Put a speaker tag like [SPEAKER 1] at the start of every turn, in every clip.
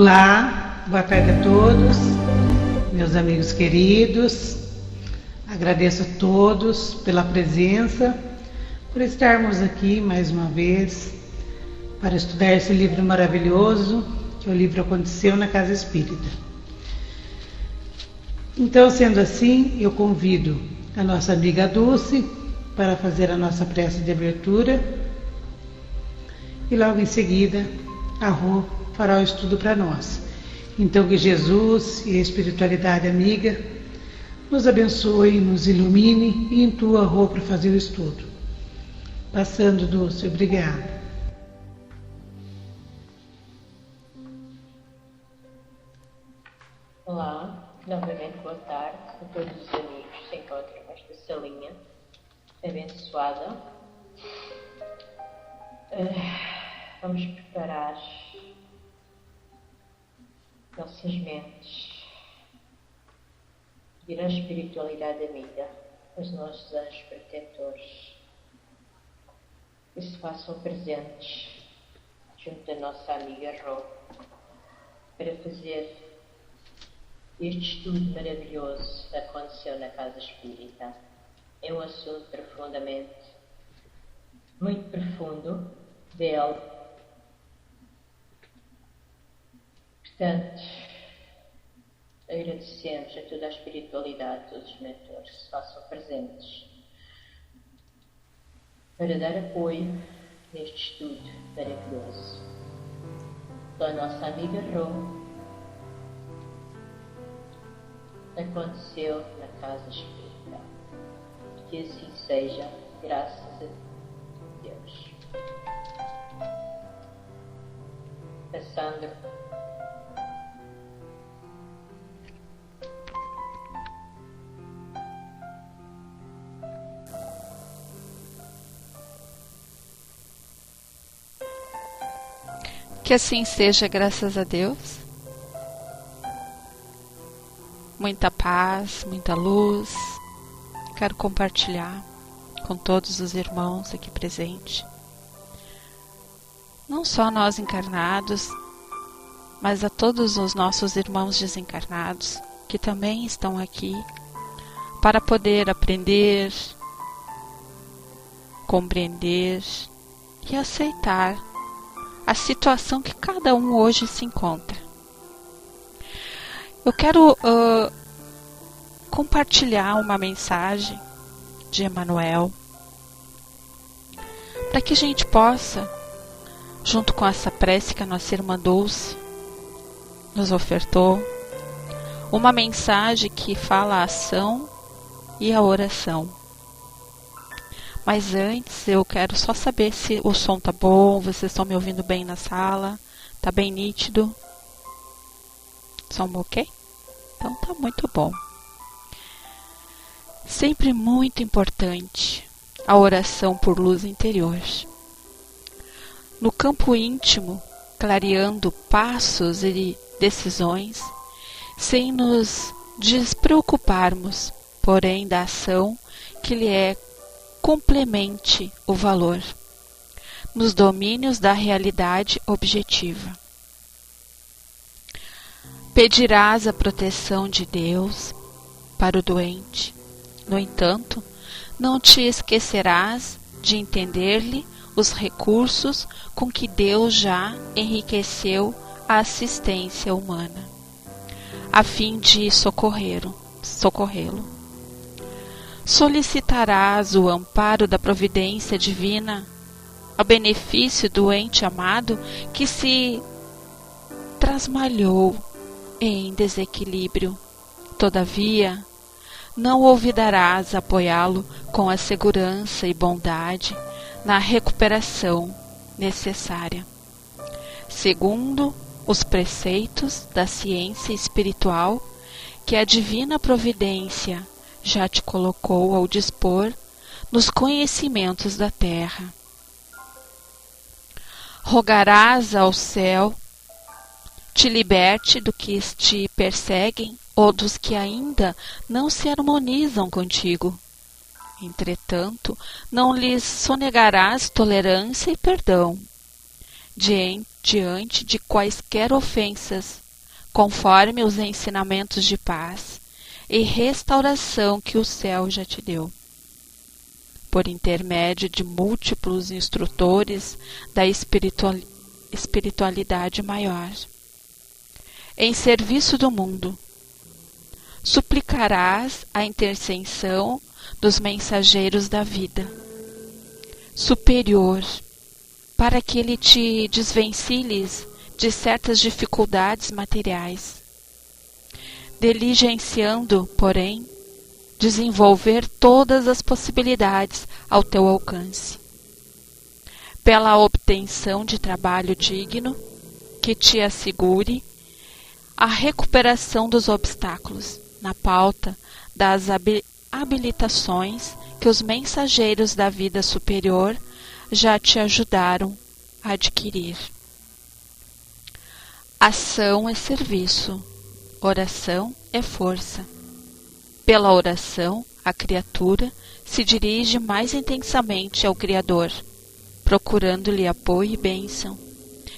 [SPEAKER 1] Olá, boa tarde a todos, meus amigos queridos. Agradeço a todos pela presença, por estarmos aqui mais uma vez para estudar esse livro maravilhoso, que é o livro Aconteceu na Casa Espírita. Então, sendo assim, eu convido a nossa amiga Dulce para fazer a nossa prece de abertura e logo em seguida a Rô fará o estudo para nós. Então, que Jesus e a espiritualidade amiga nos abençoe, nos ilumine e intua a Rô para fazer o estudo. Passando, Dulce, obrigada.
[SPEAKER 2] Olá, novamente boa tarde a todos os amigos que se encontram nesta salinha abençoada. Vamos preparar nossas mentes, pedir à espiritualidade amiga, aos nossos anjos protetores, que se façam presentes junto da nossa amiga Rô, para fazer este estudo maravilhoso que aconteceu na Casa Espírita. É um assunto profundamente, muito profundo dele. Portanto, agradecemos a toda a espiritualidade, todos os mentores que se façam presentes para dar apoio neste estudo maravilhoso. Da nossa amiga Rô, aconteceu na Casa Espírita. Que assim seja, graças a Deus. Passando
[SPEAKER 3] que assim seja, graças a Deus. Muita paz, muita luz. Quero compartilhar com todos os irmãos aqui presentes. Não só nós encarnados, mas a todos os nossos irmãos desencarnados que também estão aqui para poder aprender, compreender e aceitar a situação que cada um hoje se encontra. Eu quero compartilhar uma mensagem de Emmanuel para que a gente possa, junto com essa prece que a nossa irmã Dulce nos ofertou, uma mensagem que fala a ação e a oração. Mas antes eu quero só saber se o som tá bom, vocês estão me ouvindo bem na sala, tá bem nítido? Som ok? Então tá muito bom. Sempre muito importante a oração por luz interior. No campo íntimo, clareando passos e decisões, sem nos despreocuparmos, porém, da ação que lhe é complemente o valor, nos domínios da realidade objetiva. Pedirás a proteção de Deus para o doente. No entanto, não te esquecerás de entender-lhe os recursos com que Deus já enriqueceu a assistência humana, a fim de socorrê-lo. Solicitarás o amparo da providência divina ao benefício do ente amado que se trasmalhou em desequilíbrio. Todavia, não olvidarás apoiá-lo com a segurança e bondade na recuperação necessária, segundo os preceitos da ciência espiritual que a divina providência já te colocou ao dispor nos conhecimentos da terra. Rogarás ao céu te liberte do que te perseguem ou dos que ainda não se harmonizam contigo. Entretanto, não lhes sonegarás tolerância e perdão, diante de quaisquer ofensas, conforme os ensinamentos de paz e restauração que o céu já te deu, por intermédio de múltiplos instrutores da espiritualidade maior. Em serviço do mundo, suplicarás a intercessão dos mensageiros da vida superior, para que ele te desvencilhes de certas dificuldades materiais, diligenciando, porém, desenvolver todas as possibilidades ao teu alcance, pela obtenção de trabalho digno que te assegure a recuperação dos obstáculos na pauta das habilitações que os mensageiros da vida superior já te ajudaram a adquirir. Ação é serviço, oração é força. Pela oração, a criatura se dirige mais intensamente ao Criador, procurando-lhe apoio e bênção.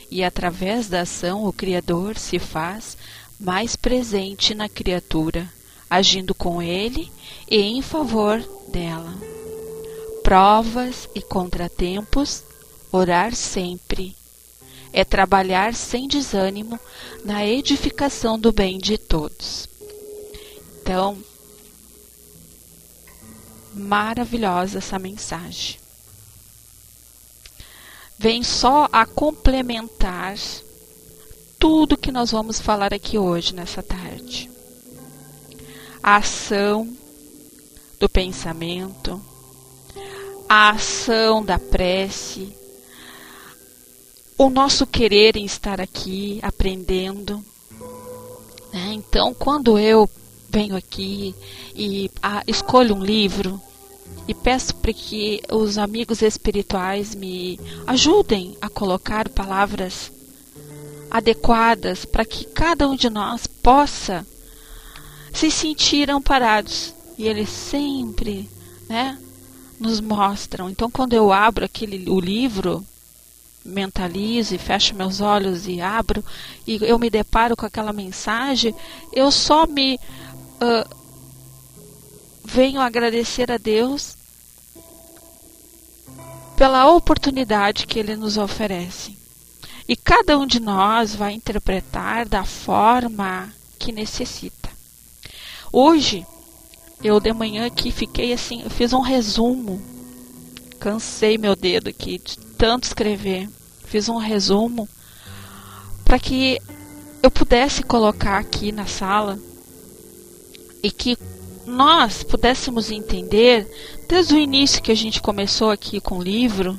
[SPEAKER 3] E através da ação, o Criador se faz mais presente na criatura, agindo com ele e em favor dela. Provas e contratempos, orar sempre. É trabalhar sem desânimo na edificação do bem de todos. Então, maravilhosa essa mensagem. Vem só a complementar tudo que nós vamos falar aqui hoje, nessa tarde. A ação do pensamento, a ação da prece, o nosso querer em estar aqui aprendendo. Então, quando eu venho aqui e escolho um livro e peço para que os amigos espirituais me ajudem a colocar palavras adequadas para que cada um de nós possa se sentir amparados. E eles sempre, nos mostram. Então, quando eu abro o livro, mentalizo e fecho meus olhos e abro, e eu me deparo com aquela mensagem, eu só me venho agradecer a Deus pela oportunidade que Ele nos oferece. E cada um de nós vai interpretar da forma que necessita. Hoje, eu de manhã aqui fiquei assim, eu fiz um resumo. Cansei meu dedo aqui de tanto escrever. Fiz um resumo para que eu pudesse colocar aqui na sala e que nós pudéssemos entender, desde o início que a gente começou aqui com o livro,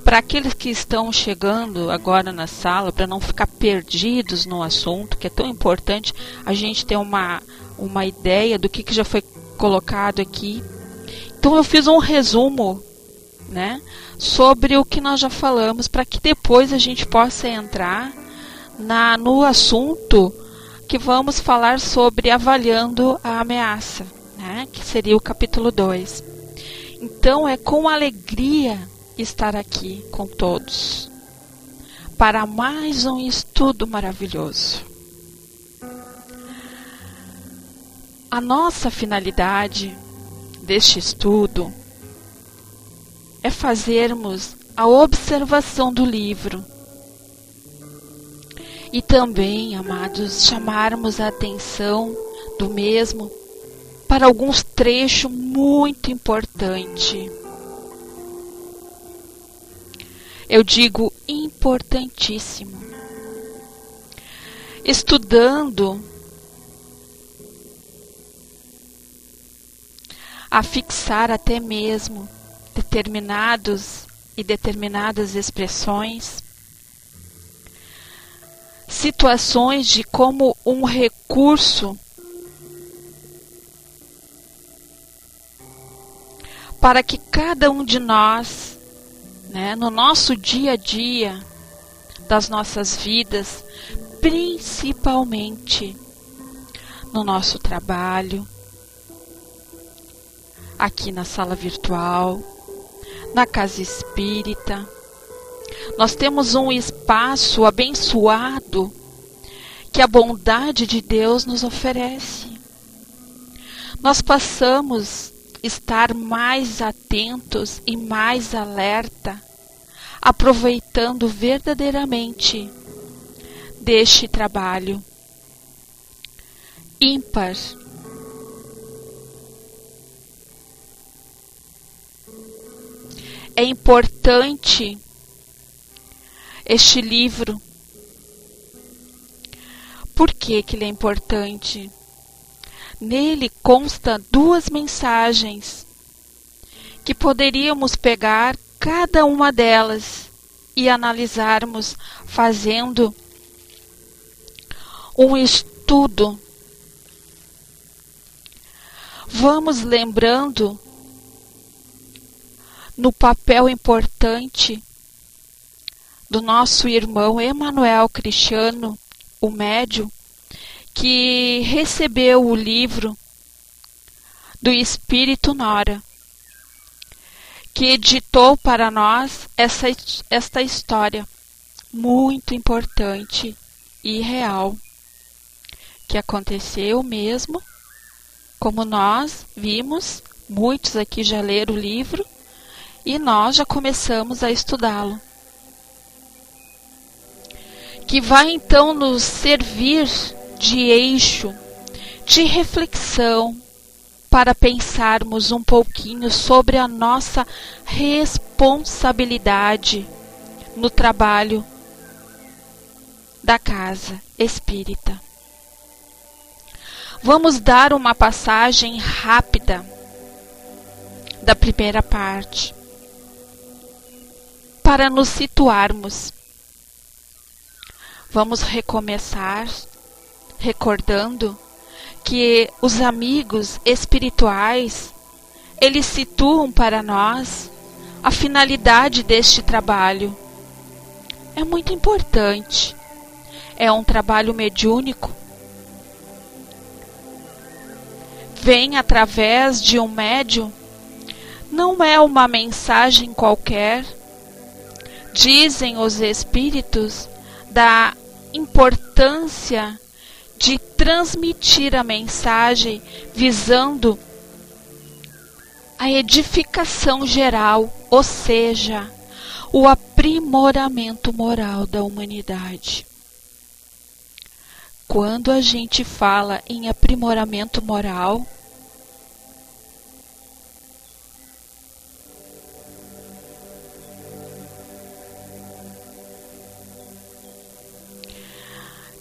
[SPEAKER 3] para aqueles que estão chegando agora na sala, para não ficar perdidos no assunto, que é tão importante a gente ter uma ideia do que já foi colocado aqui. Então eu fiz um resumo, sobre o que nós já falamos, para que depois a gente possa entrar no assunto que vamos falar sobre avaliando a ameaça, que seria o capítulo 2. Então é com alegria estar aqui com todos para mais um estudo maravilhoso. A nossa finalidade deste estudo é fazermos a observação do livro e também, amados, chamarmos a atenção do mesmo para alguns trechos muito importantes. Eu digo importantíssimo. Estudando a fixar até mesmo determinadas expressões, situações de como um recurso para que cada um de nós, no nosso dia a dia das nossas vidas, principalmente no nosso trabalho, aqui na sala virtual, na casa espírita, Nós temos um espaço abençoado que a bondade de Deus nos oferece. Nós passamos a estar mais atentos e mais alerta, aproveitando verdadeiramente deste trabalho ímpar. É importante este livro. Por que ele é importante? Nele consta 2 mensagens que poderíamos pegar cada uma delas e analisarmos fazendo um estudo. Vamos lembrando no papel importante do nosso irmão Emanuel Cristiano, o médium, que recebeu o livro do Espírito Nora, que editou para nós esta história muito importante e real, que aconteceu mesmo, como nós vimos, muitos aqui já leram o livro, e nós já começamos a estudá-lo. Que vai então nos servir de eixo, de reflexão, para pensarmos um pouquinho sobre a nossa responsabilidade no trabalho da casa espírita. Vamos dar uma passagem rápida da primeira parte, para nos situarmos. Vamos recomeçar recordando que os amigos espirituais, eles situam para nós a finalidade deste trabalho. É muito importante. É um trabalho mediúnico. Vem através de um médium. Não é uma mensagem qualquer. Dizem os espíritos da importância de transmitir a mensagem visando a edificação geral, ou seja, o aprimoramento moral da humanidade. Quando a gente fala em aprimoramento moral,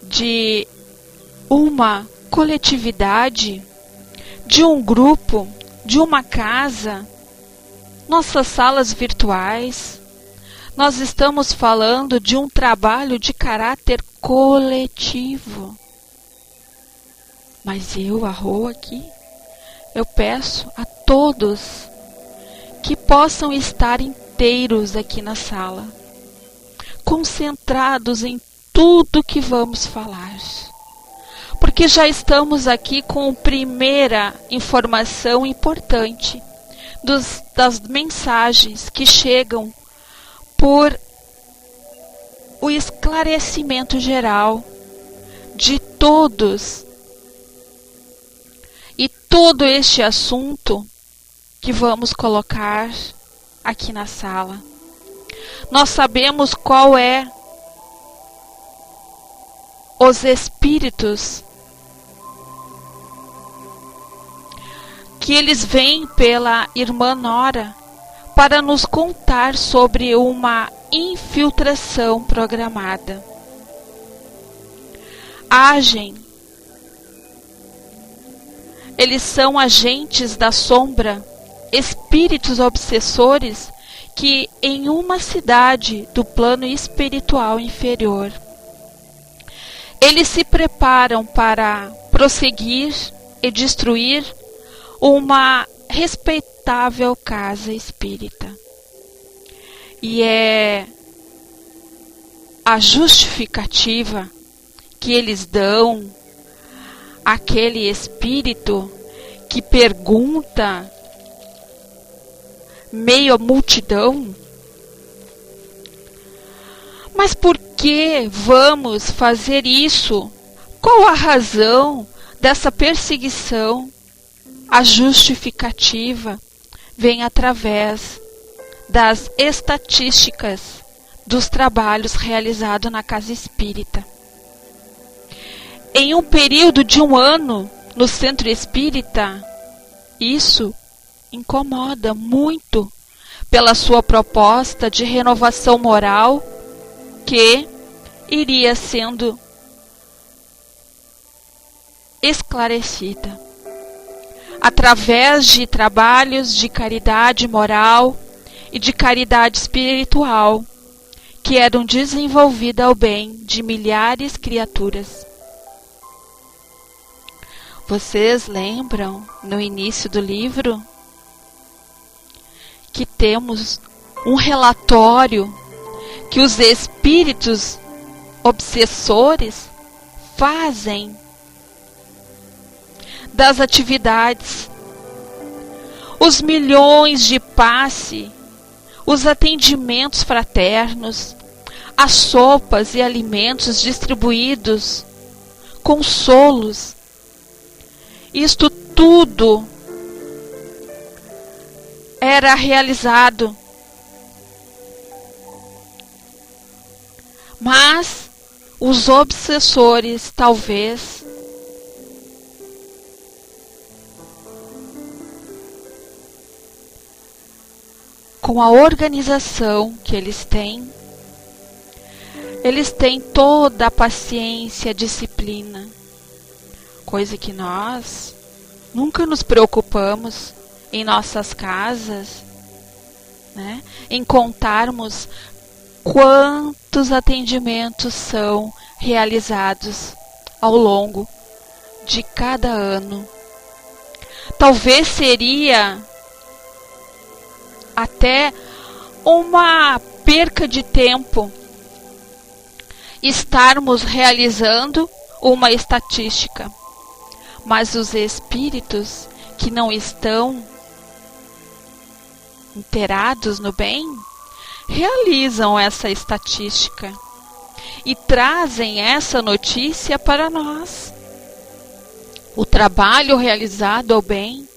[SPEAKER 3] de uma coletividade, de um grupo, de uma casa, nossas salas virtuais, nós estamos falando de um trabalho de caráter coletivo. Mas eu, a Rô aqui, eu peço a todos que possam estar inteiros aqui na sala, concentrados em tudo que vamos falar, porque já estamos aqui com a primeira informação importante das mensagens que chegam por o esclarecimento geral de todos e todo este assunto que vamos colocar aqui na sala. Nós sabemos qual é os espíritos que eles vêm pela irmã Nora para nos contar sobre uma infiltração programada. Agem, eles são agentes da sombra, espíritos obsessores que em uma cidade do plano espiritual inferior, eles se preparam para prosseguir e destruir uma respeitável casa espírita. E é a justificativa que eles dão àquele espírito que pergunta meio à multidão: Mas por que vamos fazer isso? Qual a razão dessa perseguição? A justificativa vem através das estatísticas dos trabalhos realizados na casa espírita. Em um período de 1 ano no centro espírita, isso incomoda muito pela sua proposta de renovação moral que iria sendo esclarecida através de trabalhos de caridade moral e de caridade espiritual que eram desenvolvidas ao bem de milhares de criaturas. Vocês lembram no início do livro que temos um relatório que os espíritos obsessores fazem das atividades, os milhões de passe, os atendimentos fraternos, as sopas e alimentos distribuídos, consolos. Isto tudo era realizado. Mas os obsessores talvez com a organização que eles têm toda a paciência, a disciplina, coisa que nós nunca nos preocupamos em nossas casas, né? Em contarmos quantos atendimentos são realizados ao longo de cada ano. Talvez seria até uma perca de tempo estarmos realizando uma estatística, mas os espíritos que não estão inteirados no bem realizam essa estatística e trazem essa notícia para nós. O trabalho realizado ao bem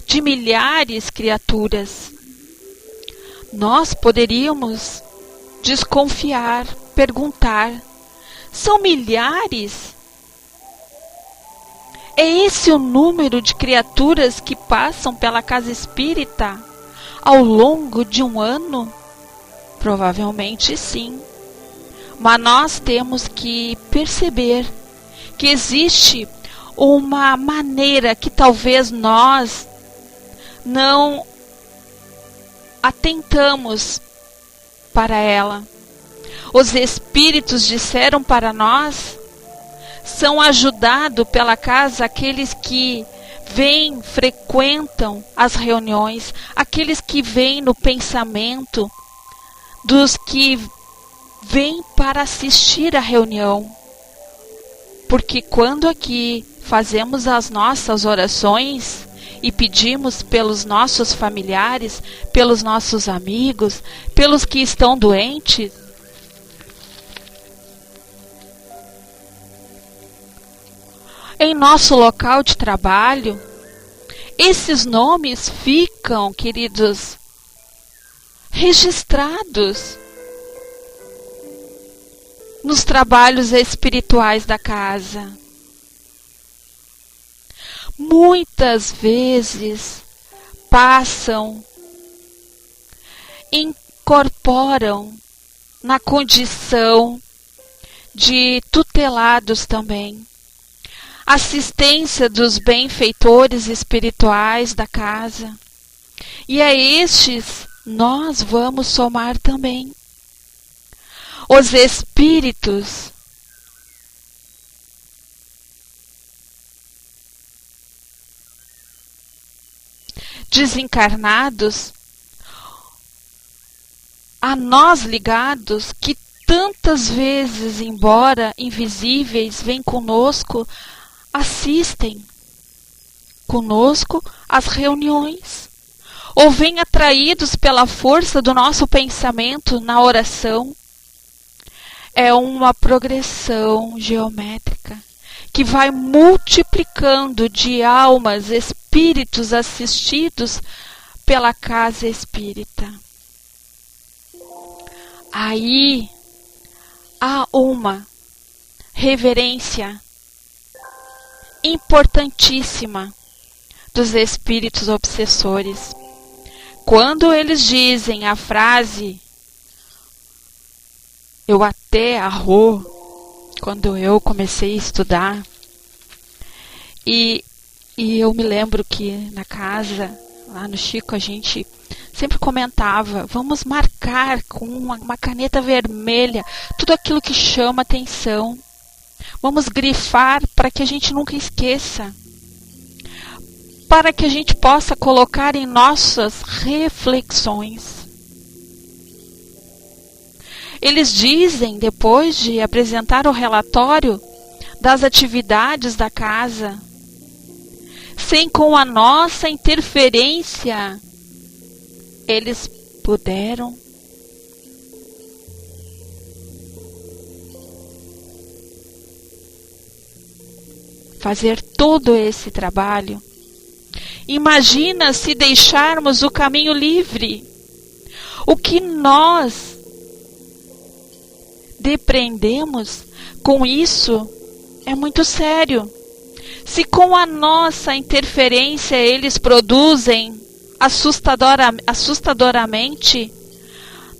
[SPEAKER 3] de milhares de criaturas. Nós poderíamos desconfiar, perguntar: são milhares? É esse o número de criaturas que passam pela casa espírita ao longo de 1 ano? Provavelmente sim. Mas nós temos que perceber que existe uma maneira que talvez nós não atentamos para ela. Os espíritos disseram para nós: são ajudados pela casa aqueles que vêm, frequentam as reuniões, aqueles que vêm no pensamento dos que vêm para assistir a reunião. Porque quando aqui fazemos as nossas orações e pedimos pelos nossos familiares, pelos nossos amigos, pelos que estão doentes, em nosso local de trabalho, esses nomes ficam, queridos, registrados nos trabalhos espirituais da casa. Muitas vezes passam, incorporam na condição de tutelados também. Assistência dos benfeitores espirituais da casa. E a estes nós vamos somar também os espíritos desencarnados, a nós ligados, que tantas vezes, embora invisíveis, vêm conosco, assistem conosco às reuniões, ou vêm atraídos pela força do nosso pensamento na oração. é uma progressão geométrica que vai multiplicando de almas, espíritos assistidos pela casa espírita. Aí há uma reverência importantíssima dos espíritos obsessores. Quando eles dizem a frase, eu até arro, quando eu comecei a estudar, e eu me lembro que na casa, lá no Chico, a gente sempre comentava, vamos marcar com uma caneta vermelha tudo aquilo que chama atenção. Vamos grifar para que a gente nunca esqueça. Para que a gente possa colocar em nossas reflexões. Eles dizem, depois de apresentar o relatório das atividades da casa, sem com a nossa interferência, eles puderam fazer todo esse trabalho. Imagina se deixarmos o caminho livre. O que nós depreendemos com isso é muito sério. Se com a nossa interferência eles produzem assustadoramente,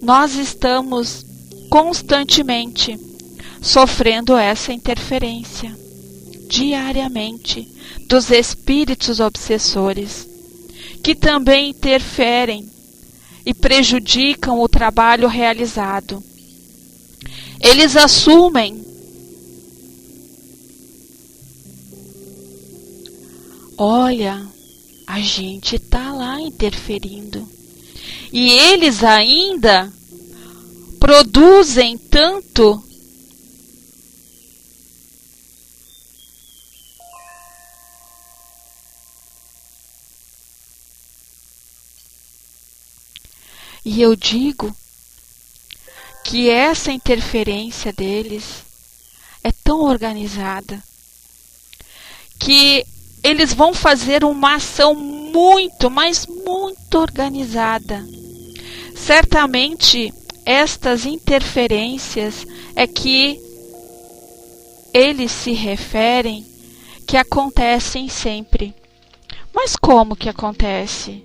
[SPEAKER 3] nós estamos constantemente sofrendo essa interferência diariamente dos espíritos obsessores, que também interferem e prejudicam o trabalho realizado. Eles assumem, olha, a gente está lá interferindo. E eles ainda produzem tanto e eu digo que essa interferência deles é tão organizada que eles vão fazer uma ação muito, mas muito organizada. Certamente, estas interferências é que eles se referem que acontecem sempre. Mas como que acontece?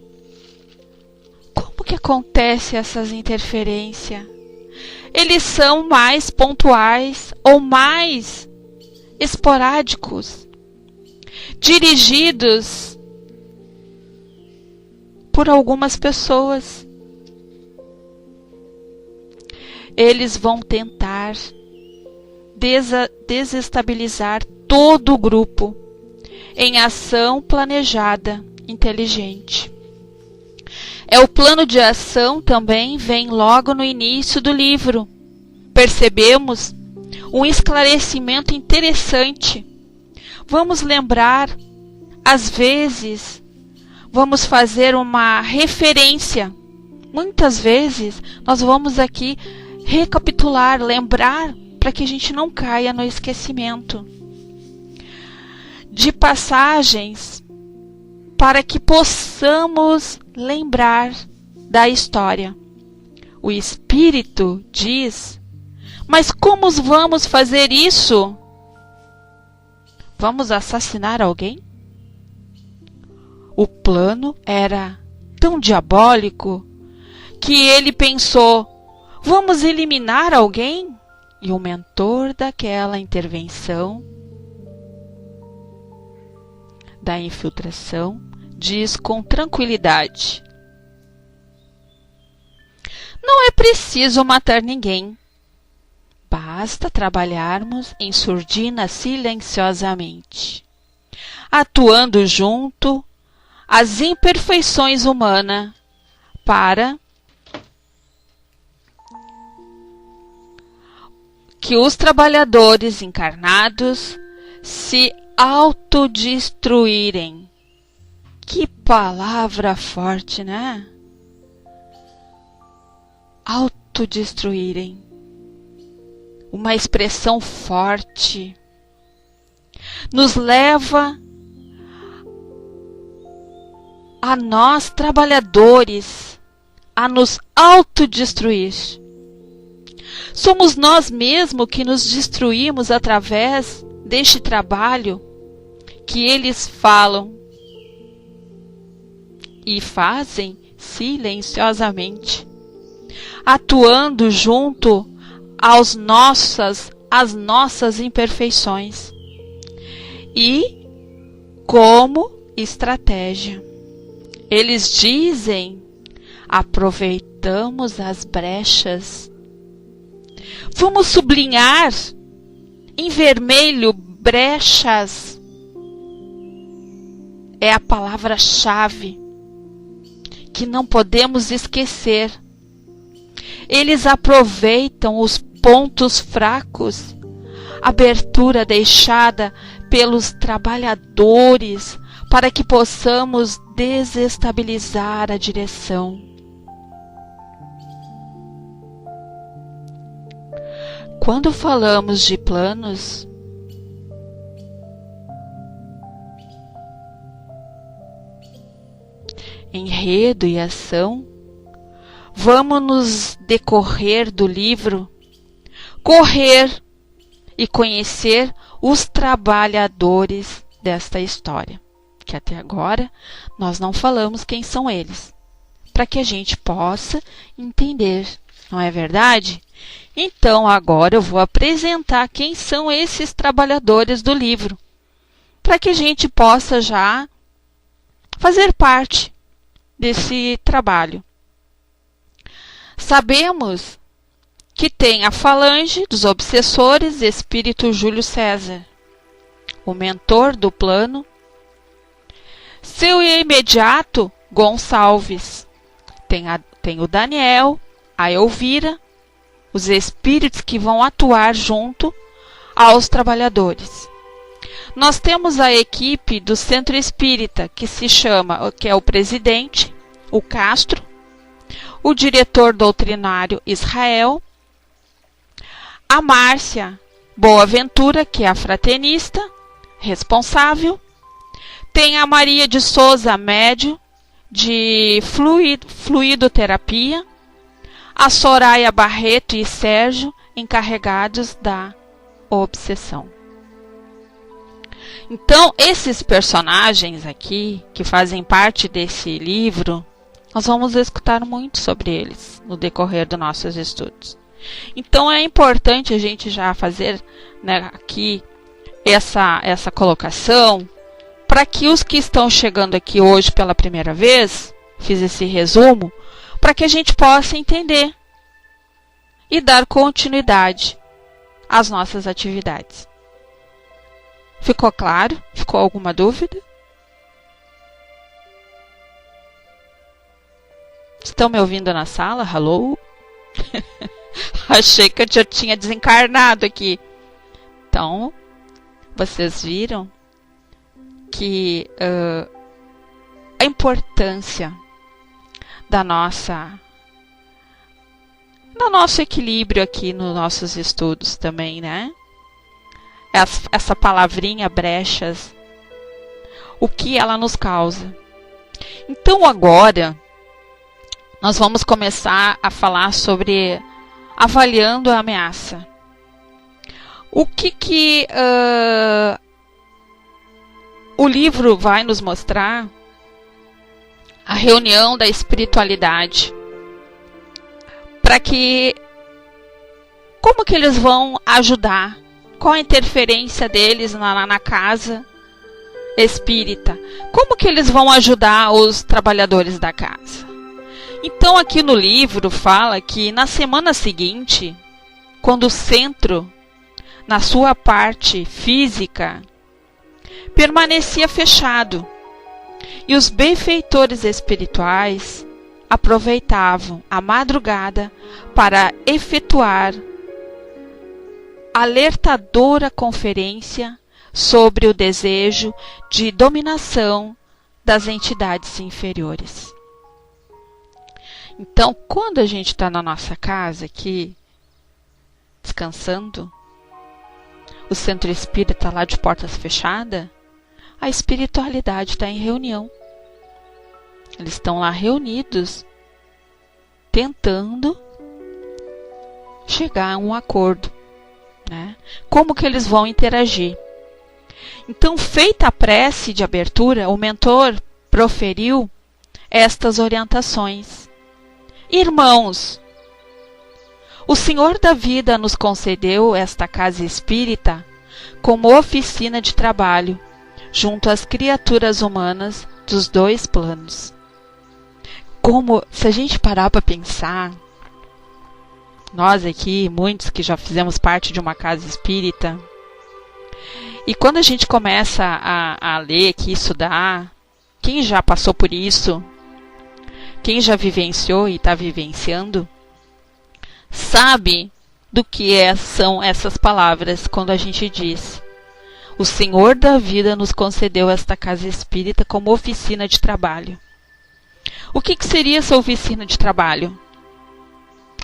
[SPEAKER 3] Como que acontece essas interferências? Eles são mais pontuais ou mais esporádicos, dirigidos por algumas pessoas. Eles vão tentar desestabilizar todo o grupo em ação planejada, inteligente. O plano de ação também vem logo no início do livro. Percebemos um esclarecimento interessante. Vamos lembrar, às vezes, vamos fazer uma referência. Muitas vezes, nós vamos aqui recapitular, lembrar, para que a gente não caia no esquecimento de passagens, para que possamos lembrar da história. O Espírito diz, mas como vamos fazer isso? Vamos assassinar alguém? O plano era tão diabólico que ele pensou, vamos eliminar alguém? E o mentor daquela intervenção, da infiltração, diz com tranquilidade, não é preciso matar ninguém. Basta trabalharmos em surdina silenciosamente, atuando junto às imperfeições humanas para que os trabalhadores encarnados se autodestruírem. Que palavra forte, né? Autodestruírem. uma expressão forte, nos leva a nós, trabalhadores, a nos autodestruir. Somos nós mesmos que nos destruímos através deste trabalho que eles falam e fazem silenciosamente, atuando junto às nossas imperfeições e como estratégia. Eles dizem: aproveitamos as brechas. Vamos sublinhar em vermelho, brechas. É a palavra-chave que não podemos esquecer. Eles aproveitam os pontos fracos, abertura deixada pelos trabalhadores, para que possamos desestabilizar a direção. Quando falamos de planos, enredo e ação, vamos nos decorrer do livro, correr e conhecer os trabalhadores desta história, que até agora nós não falamos quem são eles, para que a gente possa entender, não é verdade? Então agora eu vou apresentar quem são esses trabalhadores do livro, para que a gente possa já fazer parte desse trabalho. Sabemos que tem a falange dos obsessores, espírito Júlio César, o mentor do plano, seu imediato Gonçalves, tem o Daniel, a Elvira, os espíritos que vão atuar junto aos trabalhadores. Nós temos a equipe do Centro Espírita, que é o presidente, o Castro, o diretor doutrinário Israel, a Márcia Boaventura, que é a fraternista responsável, tem a Maria de Souza, médio de fluidoterapia, a Soraya Barreto e Sérgio, encarregados da obsessão. Então, esses personagens aqui, que fazem parte desse livro, nós vamos escutar muito sobre eles no decorrer dos nossos estudos. Então, é importante a gente já fazer, né, aqui essa colocação, para que os que estão chegando aqui hoje pela primeira vez, fiz esse resumo, para que a gente possa entender e dar continuidade às nossas atividades. Ficou claro? Ficou alguma dúvida? Estão me ouvindo na sala? Hello? Achei que eu já tinha desencarnado aqui. Então, vocês viram que a importância do nosso equilíbrio aqui nos nossos estudos também, né? Essa palavrinha brechas, o que ela nos causa. Então agora nós vamos começar a falar sobre avaliando a ameaça. O que o livro vai nos mostrar? A reunião da espiritualidade, para que como que eles vão ajudar? Qual a interferência deles na casa espírita? Como que eles vão ajudar os trabalhadores da casa? Então aqui no livro fala que na semana seguinte, quando o centro, na sua parte física, permanecia fechado, e os benfeitores espirituais aproveitavam a madrugada para efetuar alertadora conferência sobre o desejo de dominação das entidades inferiores. Então, quando a gente está na nossa casa aqui, descansando, o centro espírita lá de portas fechadas, a espiritualidade está em reunião. Eles estão lá reunidos, tentando chegar a um acordo, né? Como que eles vão interagir? Então, feita a prece de abertura, o mentor proferiu estas orientações. Irmãos, o Senhor da vida nos concedeu esta casa espírita como oficina de trabalho, junto às criaturas humanas dos dois planos. Como, se a gente parar para pensar, nós aqui, muitos que já fizemos parte de uma casa espírita, e quando a gente começa a ler aqui, estudar, quem já passou por isso, quem já vivenciou e está vivenciando, sabe do que são essas palavras quando a gente diz: o Senhor da vida nos concedeu esta casa espírita como oficina de trabalho. O que seria essa oficina de trabalho?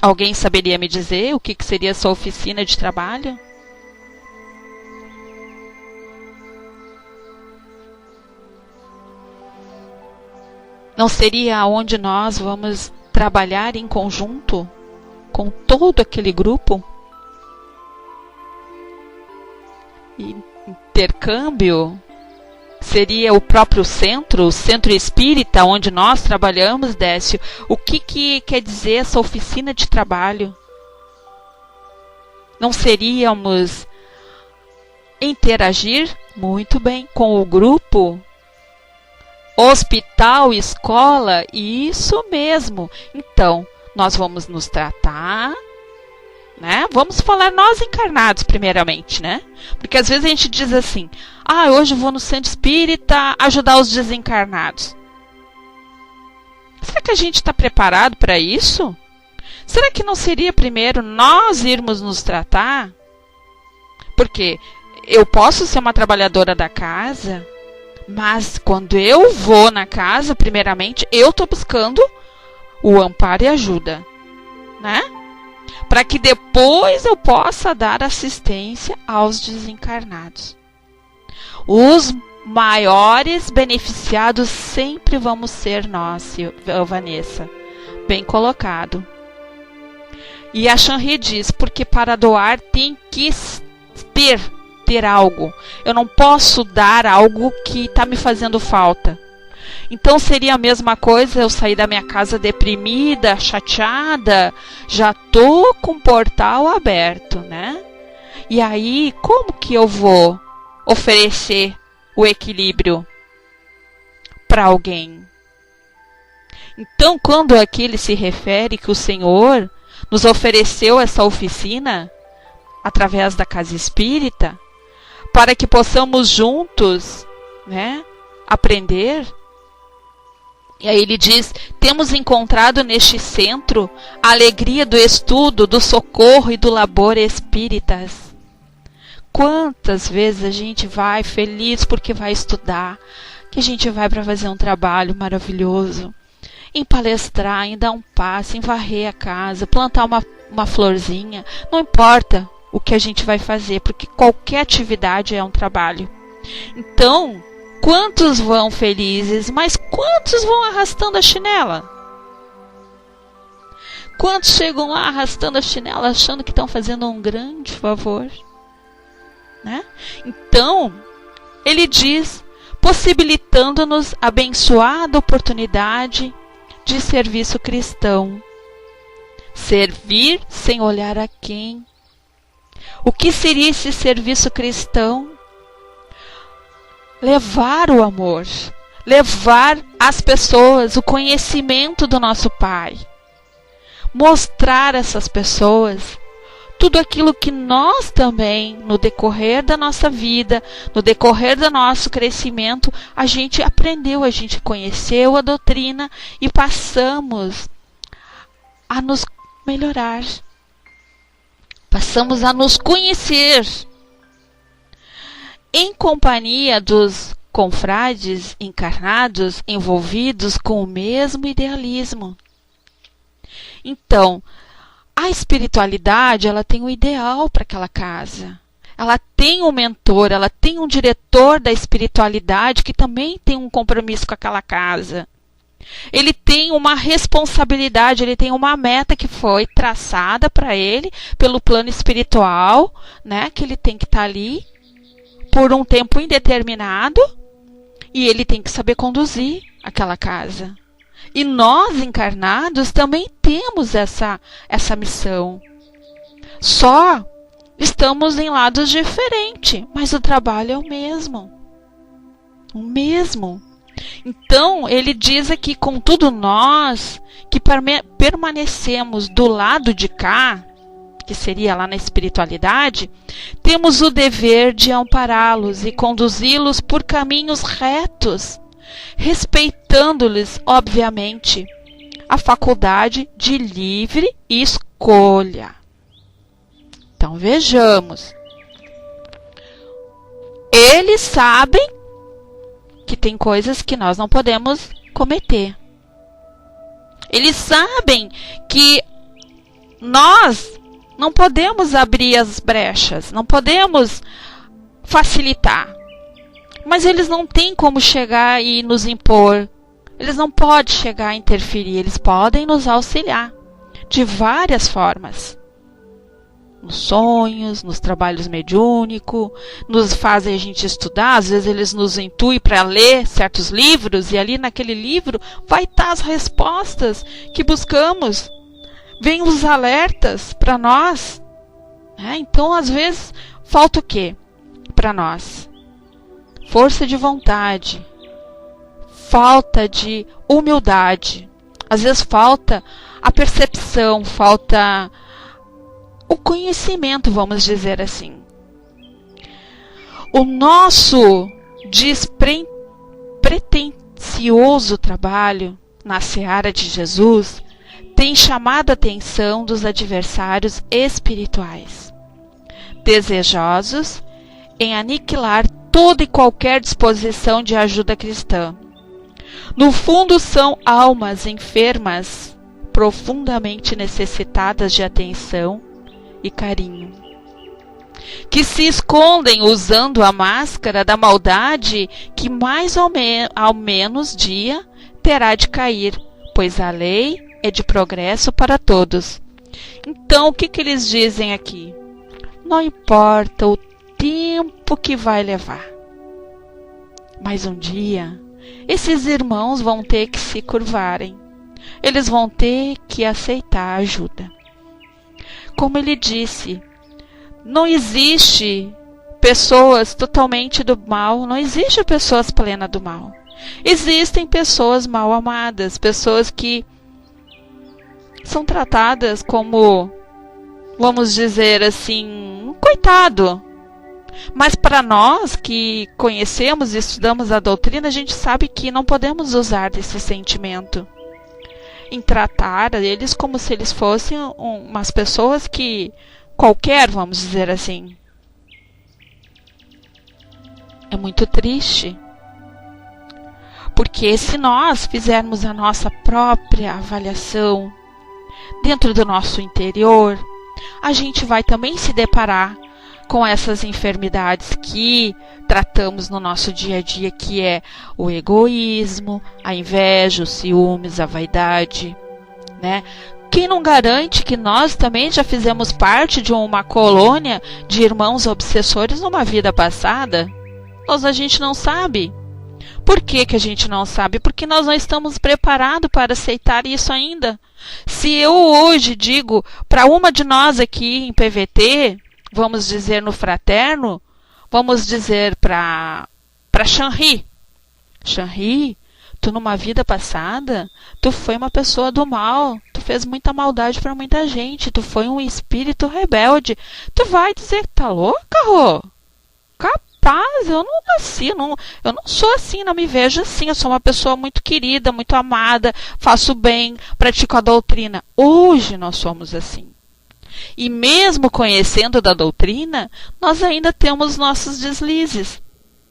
[SPEAKER 3] Alguém saberia me dizer o que seria essa oficina de trabalho? Não seria onde nós vamos trabalhar em conjunto com todo aquele grupo? E intercâmbio seria o próprio centro, o centro espírita onde nós trabalhamos, Décio. O que quer dizer essa oficina de trabalho? Não seríamos interagir muito bem com o grupo? Hospital, escola, isso mesmo. Então, nós vamos nos tratar, né? Vamos falar nós encarnados primeiramente, né? Porque às vezes a gente diz assim: hoje eu vou no centro espírita ajudar os desencarnados. Será que a gente está preparado para isso? Será que não seria primeiro nós irmos nos tratar? Porque eu posso ser uma trabalhadora da casa, mas quando eu vou na casa, primeiramente, eu estou buscando o amparo e ajuda, né? Para que depois eu possa dar assistência aos desencarnados. Os maiores beneficiados sempre vamos ser nós, Vanessa. Bem colocado. E a Shanri diz, porque para doar tem que ter algo. Eu não posso dar algo que está me fazendo falta. Então seria a mesma coisa eu sair da minha casa deprimida, chateada, já tô com o portal aberto, né? E aí, como que eu vou oferecer o equilíbrio para alguém? Então, quando aqui ele se refere que o Senhor nos ofereceu essa oficina através da casa espírita, para que possamos juntos, né, aprender. E aí ele diz: temos encontrado neste centro a alegria do estudo, do socorro e do labor espíritas. Quantas vezes a gente vai feliz porque vai estudar, que a gente vai para fazer um trabalho maravilhoso, em palestrar, em dar um passe, em varrer a casa, plantar uma florzinha, não importa o que a gente vai fazer, porque qualquer atividade é um trabalho. Então, quantos vão felizes, mas quantos vão arrastando a chinela? Quantos chegam lá arrastando a chinela, achando que estão fazendo um grande favor? Né? Então, ele diz, possibilitando-nos a abençoada oportunidade de serviço cristão. Servir sem olhar a quem. O que seria esse serviço cristão? Levar o amor, levar às pessoas o conhecimento do nosso Pai. Mostrar a essas pessoas tudo aquilo que nós também, no decorrer da nossa vida, no decorrer do nosso crescimento, a gente aprendeu, a gente conheceu a doutrina e passamos a nos melhorar. Passamos a nos conhecer em companhia dos confrades encarnados envolvidos com o mesmo idealismo. Então, a A espiritualidade, ela tem um ideal para aquela casa. Ela tem um mentor, ela tem um diretor da espiritualidade que também tem um compromisso com aquela casa. Ele tem uma responsabilidade, ele tem uma meta que foi traçada para ele pelo plano espiritual, né? Que ele tem que estar ali por um tempo indeterminado e ele tem que saber conduzir aquela casa. E nós, encarnados, também temos essa missão. Só estamos em lados diferentes, mas o trabalho é o mesmo. O mesmo. Então, ele diz aqui, contudo nós, que permanecemos do lado de cá, que seria lá na espiritualidade, temos o dever de ampará-los e conduzi-los por caminhos retos, respeitando-lhes, obviamente, a faculdade de livre escolha. Então, vejamos. Eles sabem que tem coisas que nós não podemos cometer. Eles sabem que nós não podemos abrir as brechas, não podemos facilitar. Mas eles não têm como chegar e nos impor. Eles não podem chegar a interferir, eles podem nos auxiliar de várias formas. Nos sonhos, nos trabalhos mediúnicos, nos fazem a gente estudar, às vezes eles nos intuem para ler certos livros, e ali naquele livro vai estar as respostas que buscamos. Vêm os alertas para nós. Então, às vezes, falta o quê para nós? Força de vontade, falta de humildade, às vezes falta a percepção, falta o conhecimento, vamos dizer assim. O nosso despretensioso trabalho na seara de Jesus tem chamado a atenção dos adversários espirituais, desejosos em aniquilar toda e qualquer disposição de ajuda cristã. No fundo, são almas enfermas, profundamente necessitadas de atenção e carinho, que se escondem usando a máscara da maldade que mais ou ao menos dia terá de cair, pois a lei é de progresso para todos. Então, o que eles dizem aqui? Não importa o tempo que vai levar, mas um dia esses irmãos vão ter que se curvarem, eles vão ter que aceitar a ajuda. Como ele disse, não existe pessoas totalmente do mal, não existe pessoas plenas do mal. Existem pessoas mal amadas, pessoas que são tratadas como, vamos dizer assim, um coitado. Mas para nós que conhecemos e estudamos a doutrina, a gente sabe que não podemos usar desse sentimento em tratar eles como se eles fossem umas pessoas que qualquer, vamos dizer assim. É muito triste, porque se nós fizermos a nossa própria avaliação dentro do nosso interior, a gente vai também se deparar com essas enfermidades que tratamos no nosso dia a dia, que é o egoísmo, a inveja, os ciúmes, a vaidade, né? Quem não garante que nós também já fizemos parte de uma colônia de irmãos obsessores numa vida passada? A gente não sabe. Por que a gente não sabe? Porque nós não estamos preparados para aceitar isso ainda. Se eu hoje digo para uma de nós aqui em PVT, vamos dizer no fraterno, vamos dizer para Shanri, tu numa vida passada, tu foi uma pessoa do mal, tu fez muita maldade para muita gente, tu foi um espírito rebelde. Tu vai dizer, tá louca, Rô? Capaz, eu não nasci, eu não sou assim, não me vejo assim, eu sou uma pessoa muito querida, muito amada, faço bem, pratico a doutrina. Hoje nós somos assim. E mesmo conhecendo da doutrina, nós ainda temos nossos deslizes,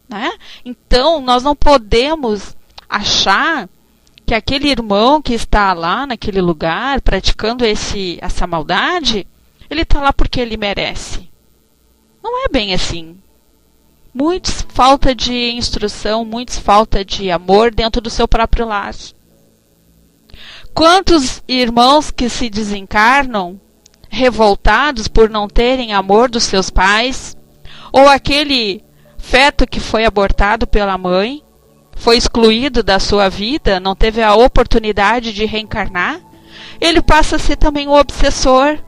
[SPEAKER 3] né? Então, nós não podemos achar que aquele irmão que está lá naquele lugar praticando essa maldade, ele está lá porque ele merece. Não é bem assim. Muitos falta de instrução, muitos falta de amor dentro do seu próprio lar. Quantos irmãos que se desencarnam revoltados por não terem amor dos seus pais, ou aquele feto que foi abortado pela mãe, foi excluído da sua vida, não teve a oportunidade de reencarnar, ele passa a ser também um obsessor.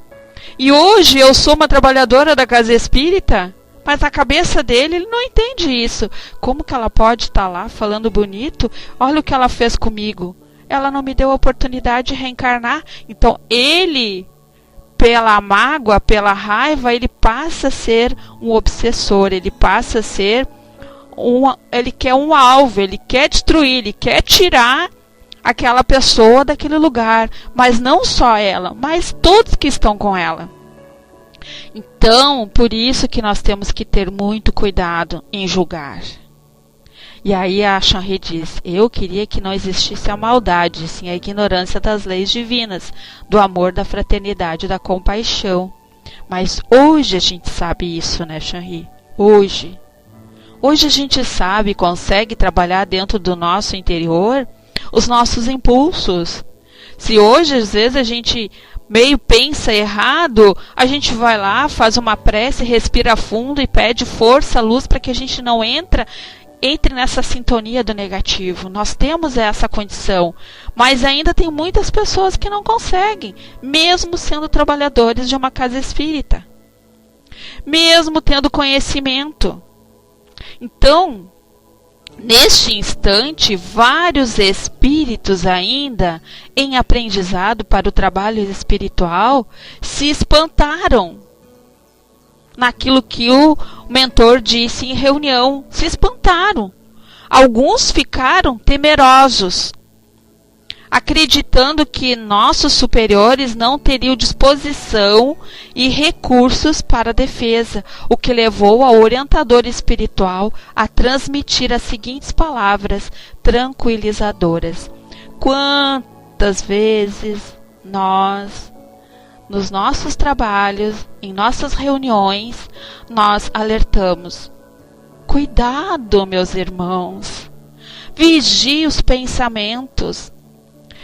[SPEAKER 3] E hoje eu sou uma trabalhadora da casa espírita, mas na cabeça dele ele não entende isso. Como que ela pode estar lá falando bonito? Olha o que ela fez comigo. Ela não me deu a oportunidade de reencarnar. Então ele, pela mágoa, pela raiva, ele passa a ser um obsessor, ele passa a ser ele quer um alvo, ele quer destruir, ele quer tirar aquela pessoa daquele lugar, mas não só ela, mas todos que estão com ela. Então, por isso que nós temos que ter muito cuidado em julgar. E aí a Shanri diz, eu queria que não existisse a maldade, sim a ignorância das leis divinas, do amor, da fraternidade, da compaixão. Mas hoje a gente sabe isso, né, Shanri? Hoje a gente sabe, consegue trabalhar dentro do nosso interior os nossos impulsos. Se hoje, às vezes, a gente meio pensa errado, a gente vai lá, faz uma prece, respira fundo e pede força, luz, para que a gente não entre nessa sintonia do negativo. Nós temos essa condição, mas ainda tem muitas pessoas que não conseguem, mesmo sendo trabalhadores de uma casa espírita, mesmo tendo conhecimento. Então, neste instante, vários espíritos ainda em aprendizado para o trabalho espiritual se espantaram naquilo que o mentor disse em reunião. Se espantaram. Alguns ficaram temerosos, acreditando que nossos superiores não teriam disposição e recursos para a defesa, o que levou ao orientador espiritual a transmitir as seguintes palavras tranquilizadoras. Quantas vezes nós, nos nossos trabalhos, em nossas reuniões, nós alertamos: cuidado, meus irmãos, vigie os pensamentos.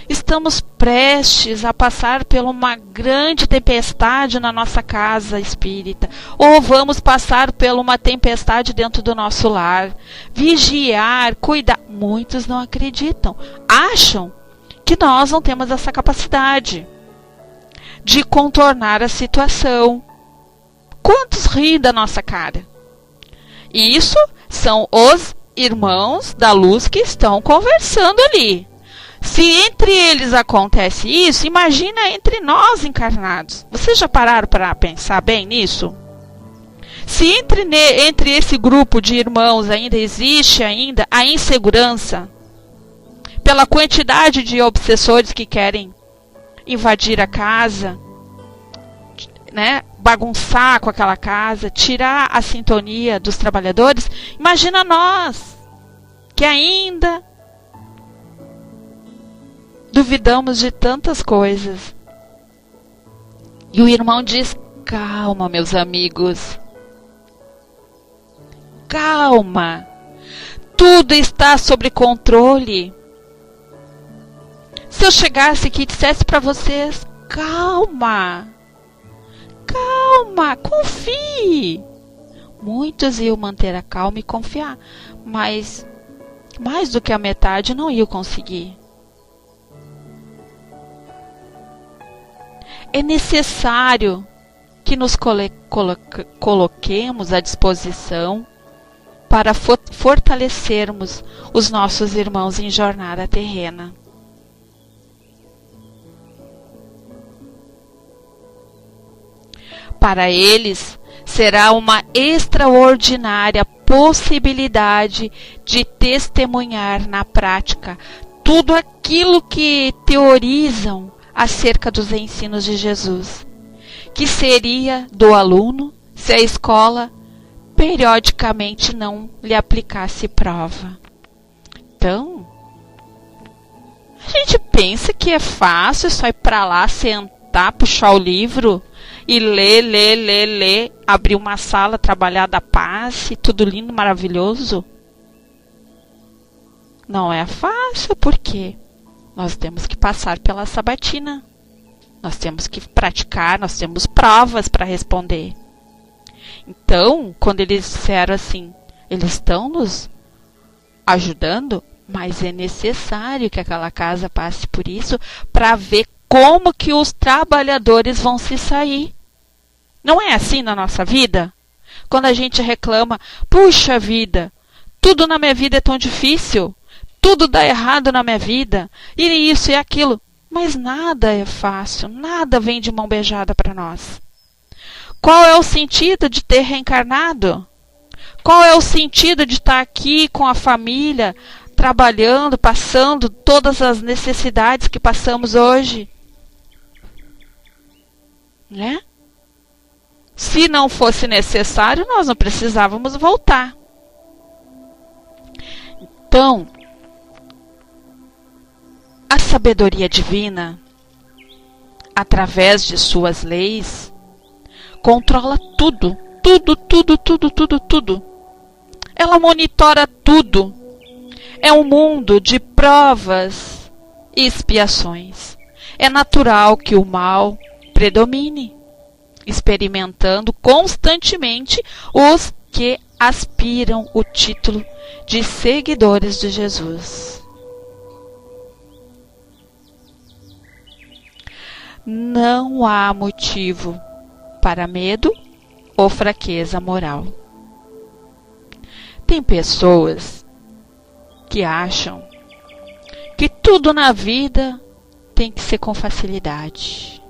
[SPEAKER 3] Estamos prestes a passar por uma grande tempestade na nossa casa espírita, ou vamos passar por uma tempestade dentro do nosso lar. Vigiar, cuidar. Muitos não acreditam, acham que nós não temos essa capacidade de contornar a situação. Quantos riem da nossa cara? E isso são os irmãos da luz que estão conversando ali. Se entre eles acontece isso, imagina entre nós encarnados. Vocês já pararam para pensar bem nisso? Se entre esse grupo de irmãos ainda existe ainda a insegurança, pela quantidade de obsessores que querem invadir a casa, né, bagunçar com aquela casa, tirar a sintonia dos trabalhadores, imagina nós, que ainda duvidamos de tantas coisas. E o irmão diz: calma, meus amigos, calma, tudo está sob controle. Se eu chegasse aqui e dissesse para vocês: calma, calma, confie, muitos iam manter a calma e confiar, mas mais do que a metade não iam conseguir. É necessário que nos coloquemos à disposição para fortalecermos os nossos irmãos em jornada terrena. Para eles, será uma extraordinária possibilidade de testemunhar na prática tudo aquilo que teorizam acerca dos ensinos de Jesus, que seria do aluno se a escola periodicamente não lhe aplicasse prova. Então, a A gente pensa que é fácil só ir para lá, sentar, puxar o livro e ler, abrir uma sala, trabalhar da paz, tudo lindo, maravilhoso. Não é fácil, porque nós temos que passar pela sabatina. Nós temos que praticar, nós temos provas para responder. Então, quando eles disseram assim, eles estão nos ajudando, mas é necessário que aquela casa passe por isso para ver como que os trabalhadores vão se sair. Não é assim na nossa vida? Quando a gente reclama, puxa vida, tudo na minha vida é tão difícil, tudo dá errado na minha vida, e isso e aquilo. Mas nada é fácil, nada vem de mão beijada para nós. Qual é o sentido de ter reencarnado? Qual é o sentido de estar aqui com a família, trabalhando, passando todas as necessidades que passamos hoje? Né? Se não fosse necessário, nós não precisávamos voltar. Então, a sabedoria divina, através de suas leis, controla tudo. Ela monitora tudo. É um mundo de provas e expiações. É natural que o mal predomine, experimentando constantemente os que aspiram o título de seguidores de Jesus. Não há motivo para medo ou fraqueza moral. Tem pessoas que acham que tudo na vida tem que ser com facilidade.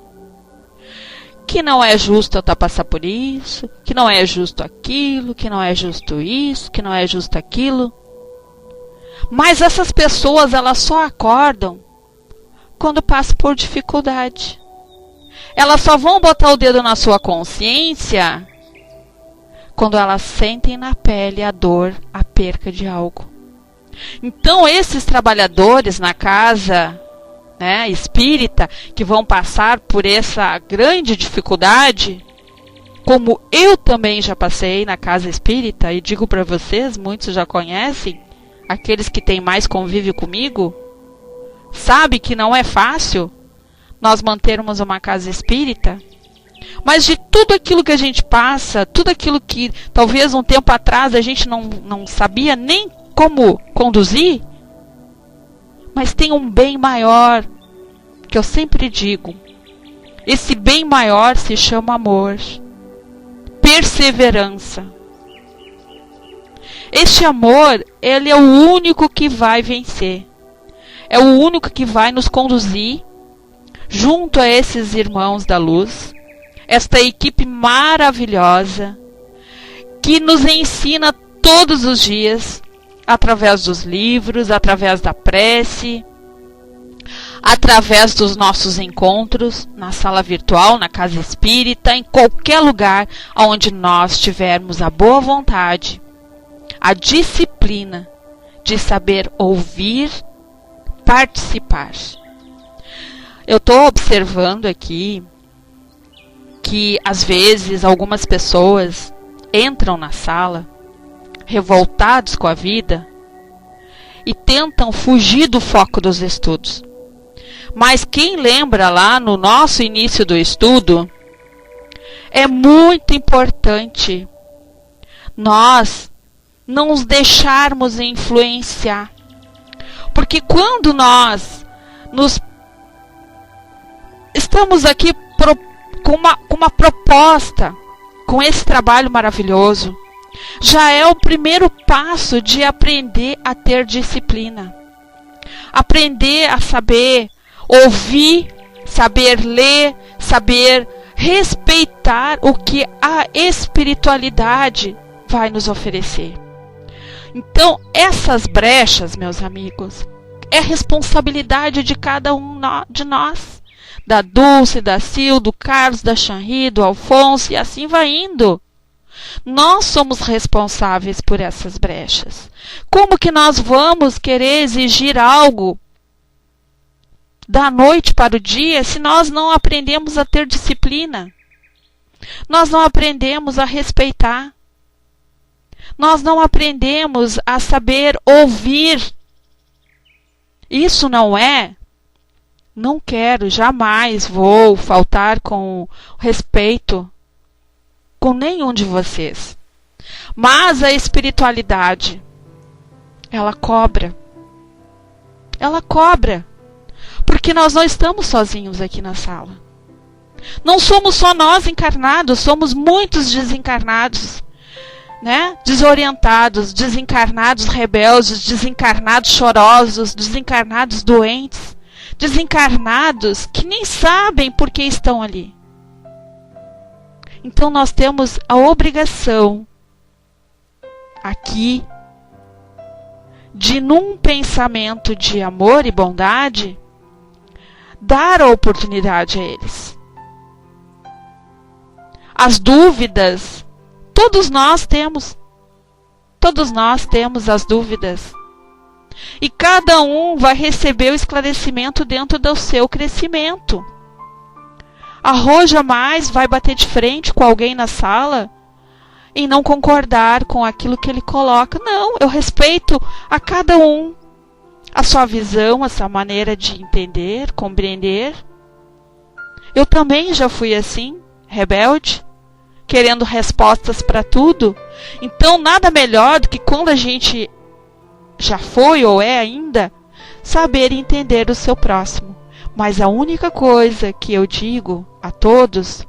[SPEAKER 3] Que não é justo eu passar por isso, que não é justo aquilo, que não é justo isso, que não é justo aquilo. Mas essas pessoas, elas só acordam quando passam por dificuldade. Elas só vão botar o dedo na sua consciência quando elas sentem na pele a dor, a perca de algo. Então, esses trabalhadores na casa, né, espírita, que vão passar por essa grande dificuldade, como eu também já passei na casa espírita, e digo para vocês, muitos já conhecem, aqueles que têm mais convívio comigo, sabe que não é fácil nós mantermos uma casa espírita, mas de tudo aquilo que a gente passa, tudo aquilo que talvez um tempo atrás a gente não sabia nem como conduzir, mas tem um bem maior, que eu sempre digo, esse bem maior se chama amor, perseverança. Este amor, ele é o único que vai vencer, é o único que vai nos conduzir junto a esses irmãos da luz, esta equipe maravilhosa que nos ensina todos os dias, através dos livros, através da prece, através dos nossos encontros na sala virtual, na casa espírita, em qualquer lugar onde nós tivermos a boa vontade, a disciplina de saber ouvir, participar. Eu estou observando aqui que às vezes algumas pessoas entram na sala revoltados com a vida e tentam fugir do foco dos estudos. Mas quem lembra lá no nosso início do estudo, é muito importante nós não nos deixarmos influenciar. Porque quando nós estamos aqui com uma proposta, com esse trabalho maravilhoso, já é o primeiro passo de aprender a ter disciplina. Aprender a saber ouvir, saber ler, saber respeitar o que a espiritualidade vai nos oferecer. Então, essas brechas, meus amigos, é responsabilidade de cada um de nós. Da Dulce, da Sil, do Carlos, da Chanri, do Alfonso, e assim vai indo. Nós somos responsáveis por essas brechas. Como que nós vamos querer exigir algo da noite para o dia se nós não aprendemos a ter disciplina. Nós não aprendemos a respeitar. Nós não aprendemos a saber ouvir. Isso não quero, jamais vou faltar com respeito com nenhum de vocês. Mas a espiritualidade, ela cobra. Ela cobra. Porque nós não estamos sozinhos aqui na sala. Não somos só nós encarnados, somos muitos desencarnados, né? Desorientados, desencarnados rebeldes, desencarnados chorosos, desencarnados doentes, desencarnados que nem sabem por que estão ali. Então nós temos a obrigação aqui de, num pensamento de amor e bondade, dar a oportunidade a eles. As dúvidas, todos nós temos as dúvidas. E cada um vai receber o esclarecimento dentro do seu crescimento. A Rô jamais vai bater de frente com alguém na sala e não concordar com aquilo que ele coloca. Não, eu respeito a cada um, a sua visão, a sua maneira de entender, compreender. Eu também já fui assim, rebelde, querendo respostas para tudo. Então nada melhor do que quando a gente já foi ou é ainda, saber entender o seu próximo. Mas a única coisa que eu digo a todos,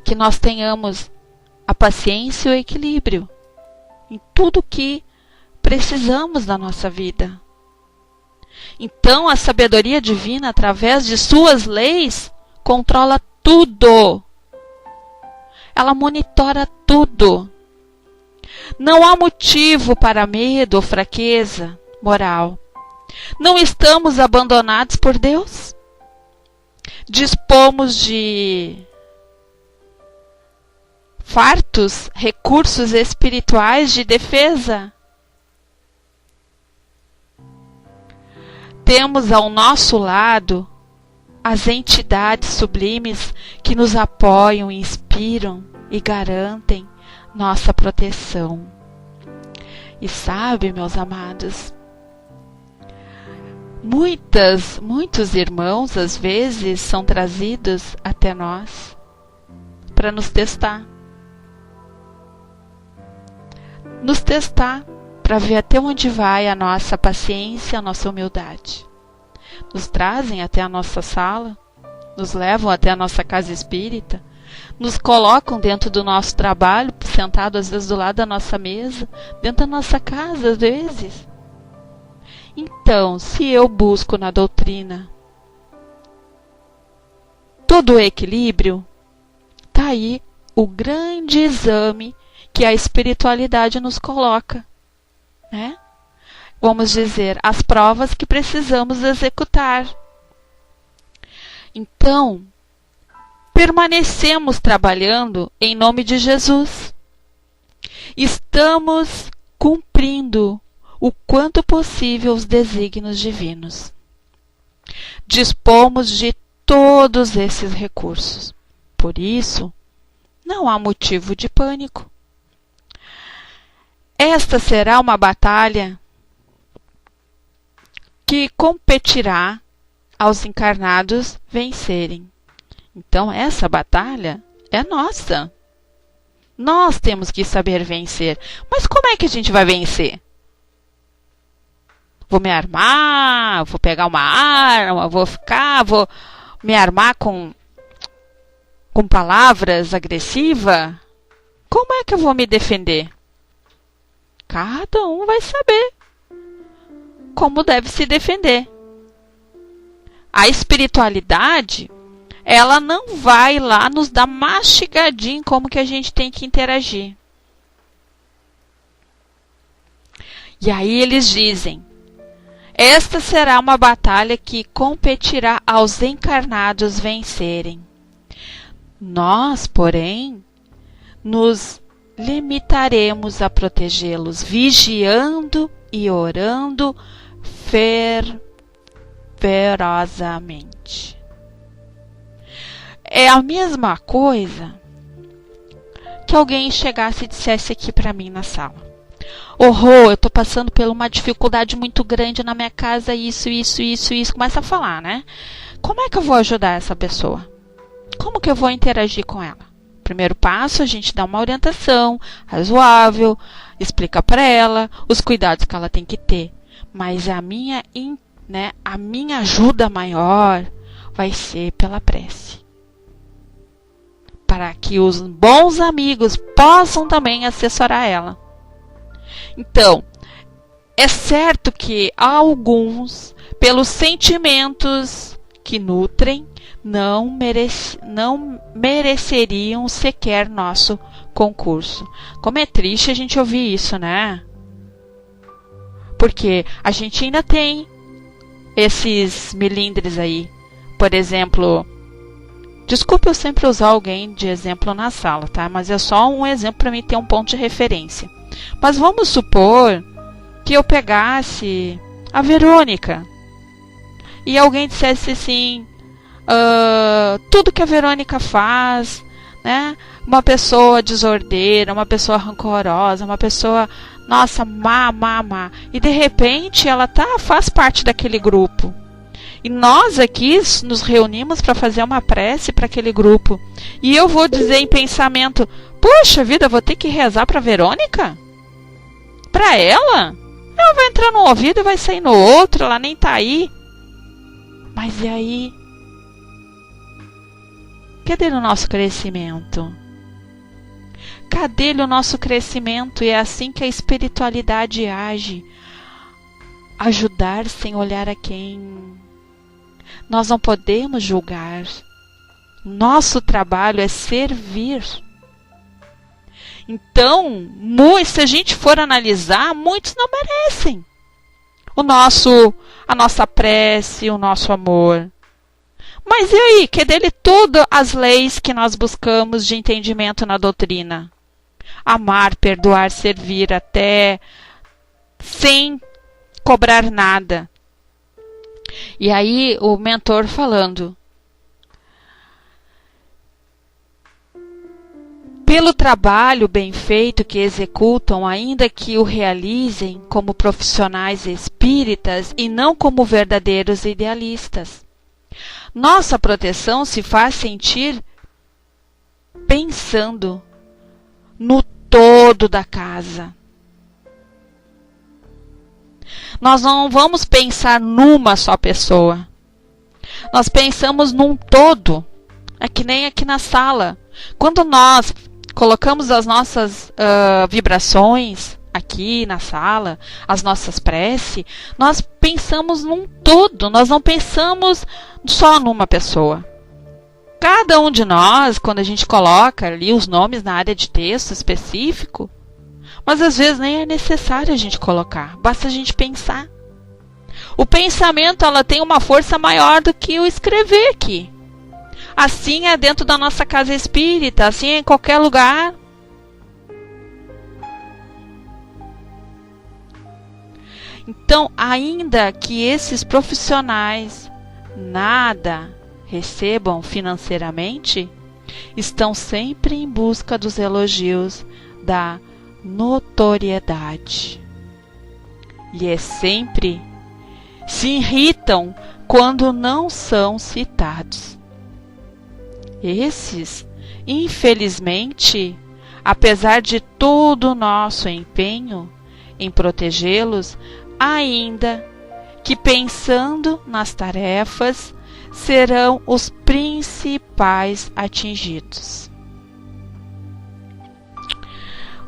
[SPEAKER 3] que nós tenhamos a paciência e o equilíbrio em tudo que precisamos da nossa vida. Então a sabedoria divina, através de suas leis, controla tudo. Ela monitora tudo. Não há motivo para medo ou fraqueza moral. Não estamos abandonados por Deus. Dispomos de fartos recursos espirituais de defesa. Temos ao nosso lado as entidades sublimes que nos apoiam, inspiram e garantem nossa proteção. E sabe, meus amados, muitos irmãos às vezes são trazidos até nós para nos testar. Nos testar para ver até onde vai a nossa paciência, a nossa humildade. Nos trazem até a nossa sala, nos levam até a nossa casa espírita, nos colocam dentro do nosso trabalho, sentado às vezes do lado da nossa mesa, dentro da nossa casa às vezes. Então, se eu busco na doutrina todo o equilíbrio, está aí o grande exame que a espiritualidade nos coloca, né? Vamos dizer, as provas que precisamos executar. Então, permanecemos trabalhando em nome de Jesus. Estamos cumprindo o quanto possível os desígnios divinos. Dispomos de todos esses recursos. Por isso, não há motivo de pânico. Esta será uma batalha que competirá aos encarnados vencerem. Então, essa batalha é nossa. Nós temos que saber vencer. Mas como é que a gente vai vencer? Vou me armar, vou pegar uma arma, vou me armar com palavras agressivas? Como é que eu vou me defender? Cada um vai saber como deve se defender. A espiritualidade, ela não vai lá nos dar mastigadinho como que a gente tem que interagir. E aí eles dizem: esta será uma batalha que competirá aos encarnados vencerem. Nós, porém, nos limitaremos a protegê-los, vigiando e orando ferozamente. É a mesma coisa que alguém chegasse e dissesse aqui para mim na sala: "Ô Rô, eu tô passando por uma dificuldade muito grande na minha casa, isso. Começa a falar, né? Como é que eu vou ajudar essa pessoa? Como que eu vou interagir com ela? Primeiro passo, a gente dá uma orientação razoável, explica para ela os cuidados que ela tem que ter. Mas a minha ajuda maior vai ser pela prece, para que os bons amigos possam também assessorar ela. Então, é certo que alguns, pelos sentimentos que nutrem, não mereceriam sequer nosso concurso. Como é triste a gente ouvir isso, né? Porque a gente ainda tem esses melindres aí. Por exemplo, desculpe eu sempre usar alguém de exemplo na sala, tá? Mas é só um exemplo para mim ter um ponto de referência. Mas vamos supor que eu pegasse a Verônica e alguém dissesse assim: tudo que a Verônica faz, né? Uma pessoa desordeira, uma pessoa rancorosa, uma pessoa, nossa, má. E de repente ela faz parte daquele grupo. E nós aqui nos reunimos para fazer uma prece para aquele grupo. E eu vou dizer em pensamento: poxa vida, eu vou ter que rezar para Verônica? Para ela? Ela vai entrar num ouvido e vai sair no outro, ela nem tá aí. Mas e aí? Cadê o nosso crescimento? Cadê o nosso crescimento? E é assim que a espiritualidade age. Ajudar sem olhar a quem. Nós não podemos julgar. Nosso trabalho é servir. Então, se a gente for analisar, muitos não merecem a nossa prece, o nosso amor. Mas e aí? Que dele todas as leis que nós buscamos de entendimento na doutrina? Amar, perdoar, servir até sem cobrar nada. E aí o mentor falando: pelo trabalho bem feito que executam, ainda que o realizem como profissionais espíritas e não como verdadeiros idealistas. Nossa proteção se faz sentir pensando no todo da casa. Nós não vamos pensar numa só pessoa. Nós pensamos num todo. É que nem aqui na sala. Quando nós colocamos as nossas vibrações aqui na sala, as nossas preces, nós pensamos num todo, nós não pensamos só numa pessoa. Cada um de nós, quando a gente coloca ali os nomes na área de texto específico, mas às vezes nem é necessário a gente colocar, basta a gente pensar. O pensamento, ela tem uma força maior do que o escrever aqui. Assim é dentro da nossa casa espírita, assim é em qualquer lugar. Então, ainda que esses profissionais nada recebam financeiramente, estão sempre em busca dos elogios, da notoriedade. E sempre se irritam quando não são citados. Esses, infelizmente, apesar de todo o nosso empenho em protegê-los, ainda que pensando nas tarefas, serão os principais atingidos.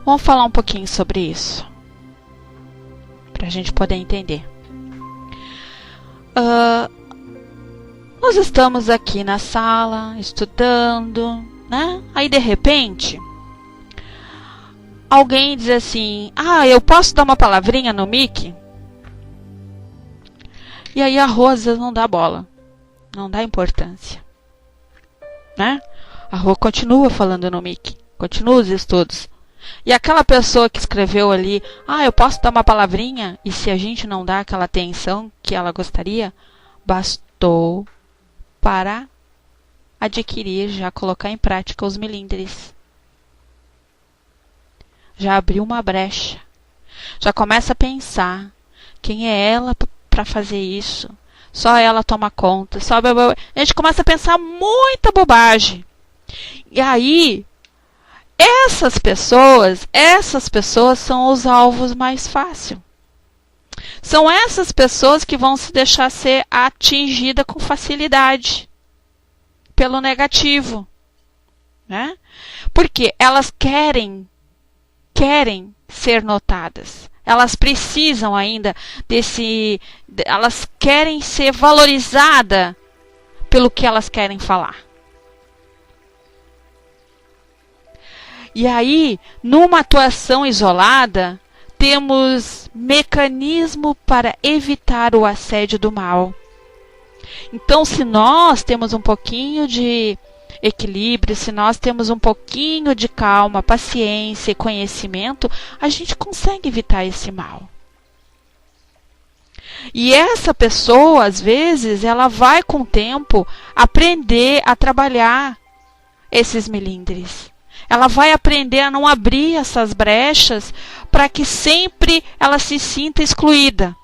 [SPEAKER 3] Vamos falar um pouquinho sobre isso, para a gente poder entender. Nós estamos aqui na sala, estudando, né? Aí, de repente, alguém diz assim: eu posso dar uma palavrinha no mic? E aí a Rosa não dá bola, não dá importância, né? A Rô continua falando no mic, continua os estudos. E aquela pessoa que escreveu ali: eu posso dar uma palavrinha? E se a gente não dá aquela atenção que ela gostaria, bastou para adquirir, já colocar em prática os milindres. Já abriu uma brecha. Já começa a pensar, quem é ela para fazer isso? Só ela toma conta. A gente começa a pensar muita bobagem. E aí, essas pessoas são os alvos mais fáceis. São essas pessoas que vão se deixar ser atingidas com facilidade pelo negativo, né? Porque elas querem ser notadas. Elas precisam ainda elas querem ser valorizadas pelo que elas querem falar. E aí, numa atuação isolada, temos mecanismo para evitar o assédio do mal. Então, se nós temos um pouquinho de equilíbrio, se nós temos um pouquinho de calma, paciência e conhecimento, a gente consegue evitar esse mal. E essa pessoa, às vezes, ela vai com o tempo aprender a trabalhar esses melindres. Ela vai aprender a não abrir essas brechas para que sempre ela se sinta excluída.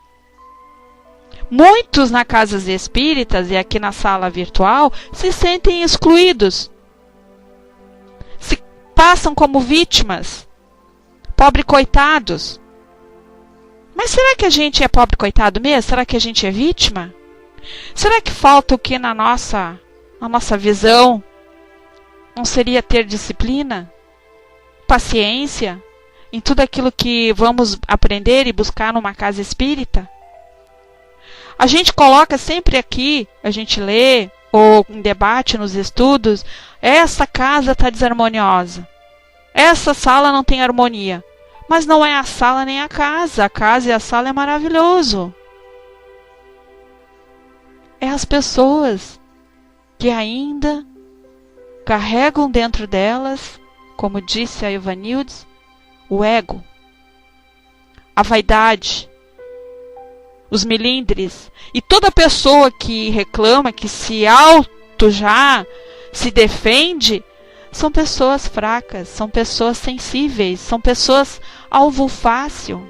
[SPEAKER 3] Muitos na casas espíritas e aqui na sala virtual se sentem excluídos. Se passam como vítimas, pobre coitados. Mas será que a gente é pobre coitado mesmo? Será que a gente é vítima? Será que falta o que na nossa visão? Não seria ter disciplina, paciência em tudo aquilo que vamos aprender e buscar numa casa espírita? A gente coloca sempre aqui, a gente lê, ou em debate nos estudos, essa casa está desarmoniosa. Essa sala não tem harmonia. Mas não é a sala nem a casa. A casa e a sala é maravilhoso. É as pessoas que ainda carregam dentro delas, como disse a Ivanildes, o ego, a vaidade, os melindres. E toda pessoa que reclama, que se defende, são pessoas fracas, são pessoas sensíveis, são pessoas alvo fácil.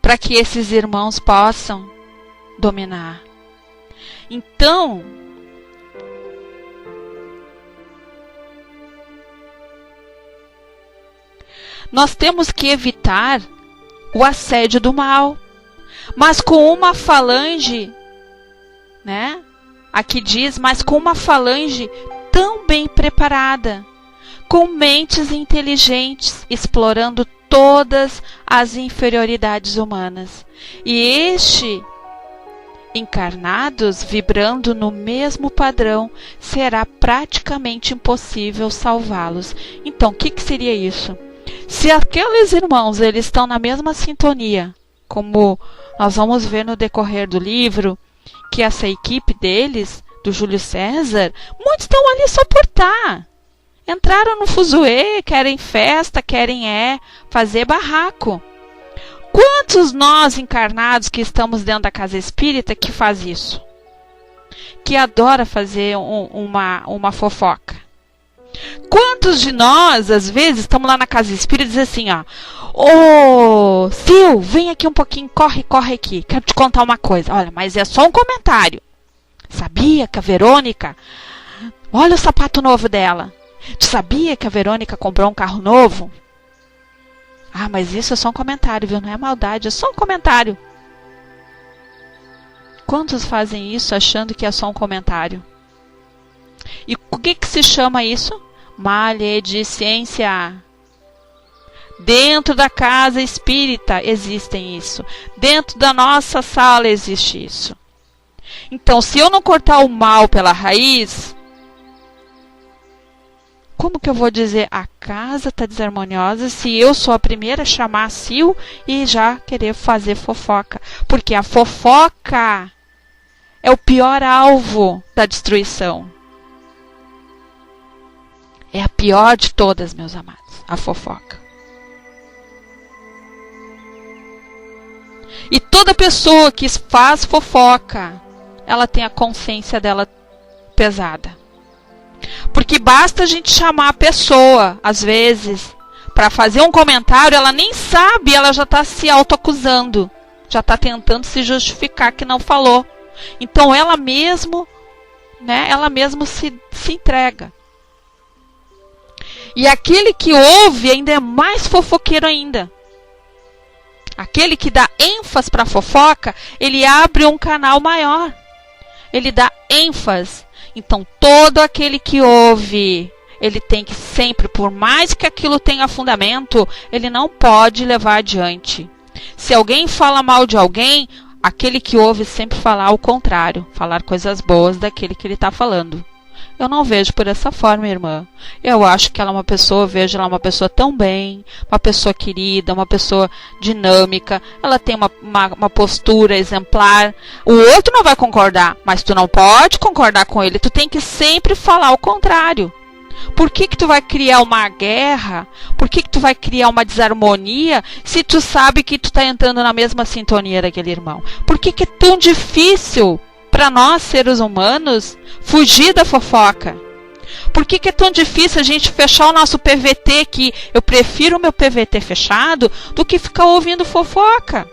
[SPEAKER 3] Para que esses irmãos possam dominar. Então, nós temos que evitar o assédio do mal, mas com uma falange, né? Aqui diz, mas com uma falange tão bem preparada, com mentes inteligentes, explorando todas as inferioridades humanas. E encarnados vibrando no mesmo padrão, será praticamente impossível salvá-los. Então, o que seria isso? Se aqueles irmãos eles estão na mesma sintonia, como nós vamos ver no decorrer do livro, que essa equipe deles, do Júlio César, muitos estão ali só por estar. Entraram no fuzuê, querem festa, querem fazer barraco. Quantos nós encarnados que estamos dentro da casa espírita que faz isso? Que adora fazer uma fofoca? Quantos de nós, às vezes, estamos lá na casa espírita e dizem assim, ô, Sil, vem aqui um pouquinho, corre aqui, quero te contar uma coisa. Olha, mas é só um comentário. Sabia que a Verônica, olha o sapato novo dela. Tu sabia que a Verônica comprou um carro novo? Ah, mas isso é só um comentário, viu? Não é maldade, é só um comentário. Quantos fazem isso achando que é só um comentário? E o que se chama isso? Maledicência. Dentro da casa espírita existem isso. Dentro da nossa sala existe isso. Então, se eu não cortar o mal pela raiz, como que eu vou dizer a casa está desarmoniosa se eu sou a primeira a chamar a Sil e já querer fazer fofoca? Porque a fofoca é o pior alvo da destruição. É a pior de todas, meus amados, a fofoca. E toda pessoa que faz fofoca, ela tem a consciência dela pesada. Porque basta a gente chamar a pessoa, às vezes, para fazer um comentário, ela nem sabe, ela já está se autoacusando. Já está tentando se justificar que não falou. Então ela mesmo, né, ela mesmo se entrega. E aquele que ouve ainda é mais fofoqueiro ainda. Aquele que dá ênfase para a fofoca, ele abre um canal maior. Ele dá ênfase. Então todo aquele que ouve, ele tem que sempre, por mais que aquilo tenha fundamento, ele não pode levar adiante. Se alguém fala mal de alguém, aquele que ouve sempre falar o contrário, falar coisas boas daquele que ele está falando. Eu não vejo por essa forma, irmã. Eu acho que ela é uma pessoa, vejo ela uma pessoa tão bem, uma pessoa querida, uma pessoa dinâmica, ela tem uma postura exemplar. O outro não vai concordar, mas tu não pode concordar com ele, tu tem que sempre falar o contrário. Por que tu vai criar uma guerra? Por que tu vai criar uma desarmonia se tu sabe que tu está entrando na mesma sintonia daquele irmão? Por que é tão difícil para nós, seres humanos, fugir da fofoca? Por que é tão difícil a gente fechar o nosso PVT, que eu prefiro o meu PVT fechado do que ficar ouvindo fofoca?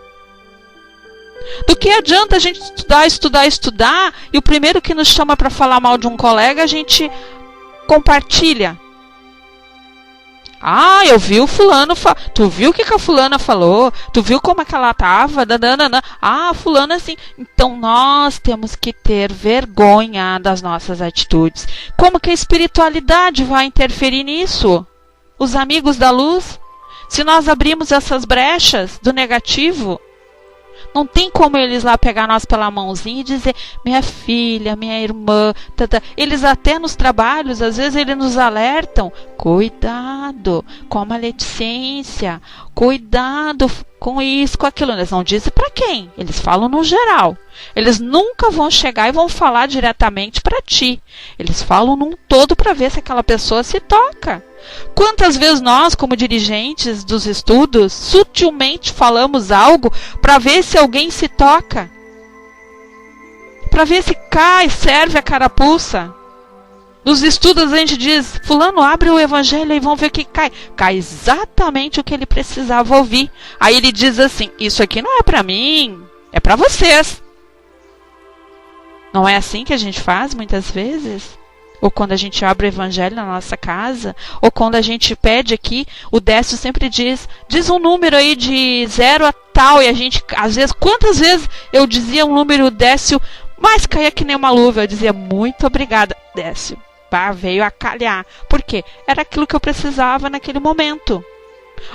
[SPEAKER 3] Do que adianta a gente estudar, e o primeiro que nos chama para falar mal de um colega, a gente compartilha. Ah, eu vi o fulano, tu viu o que a fulana falou? Tu viu como é que ela tava? Ah, fulano assim. Então nós temos que ter vergonha das nossas atitudes. Como que a espiritualidade vai interferir nisso? Os amigos da luz? Se nós abrimos essas brechas do negativo, não tem como eles lá pegar nós pela mãozinha e dizer: minha filha, minha irmã. Eles até nos trabalhos, às vezes eles nos alertam: cuidado com a maledicência, cuidado com isso, com aquilo. Eles não dizem para quem, eles falam no geral. Eles nunca vão chegar e vão falar diretamente para ti. Eles falam num todo para ver se aquela pessoa se toca. Quantas vezes nós, como dirigentes dos estudos, sutilmente falamos algo para ver se alguém se toca? Para ver se cai, serve a carapuça. Nos estudos a gente diz: fulano, abre o evangelho e vão ver o que cai. Cai exatamente o que ele precisava ouvir. Aí ele diz assim: isso aqui não é para mim, é para vocês. Não é assim que a gente faz muitas vezes? Ou quando a gente abre o evangelho na nossa casa, ou quando a gente pede aqui, o Décio sempre diz um número aí de 0 a tal, e a gente, às vezes, quantas vezes eu dizia um número, Décio, mas caía que nem uma luva, eu dizia: muito obrigada, Décio. Pá, veio a calhar. Por quê? Era aquilo que eu precisava naquele momento.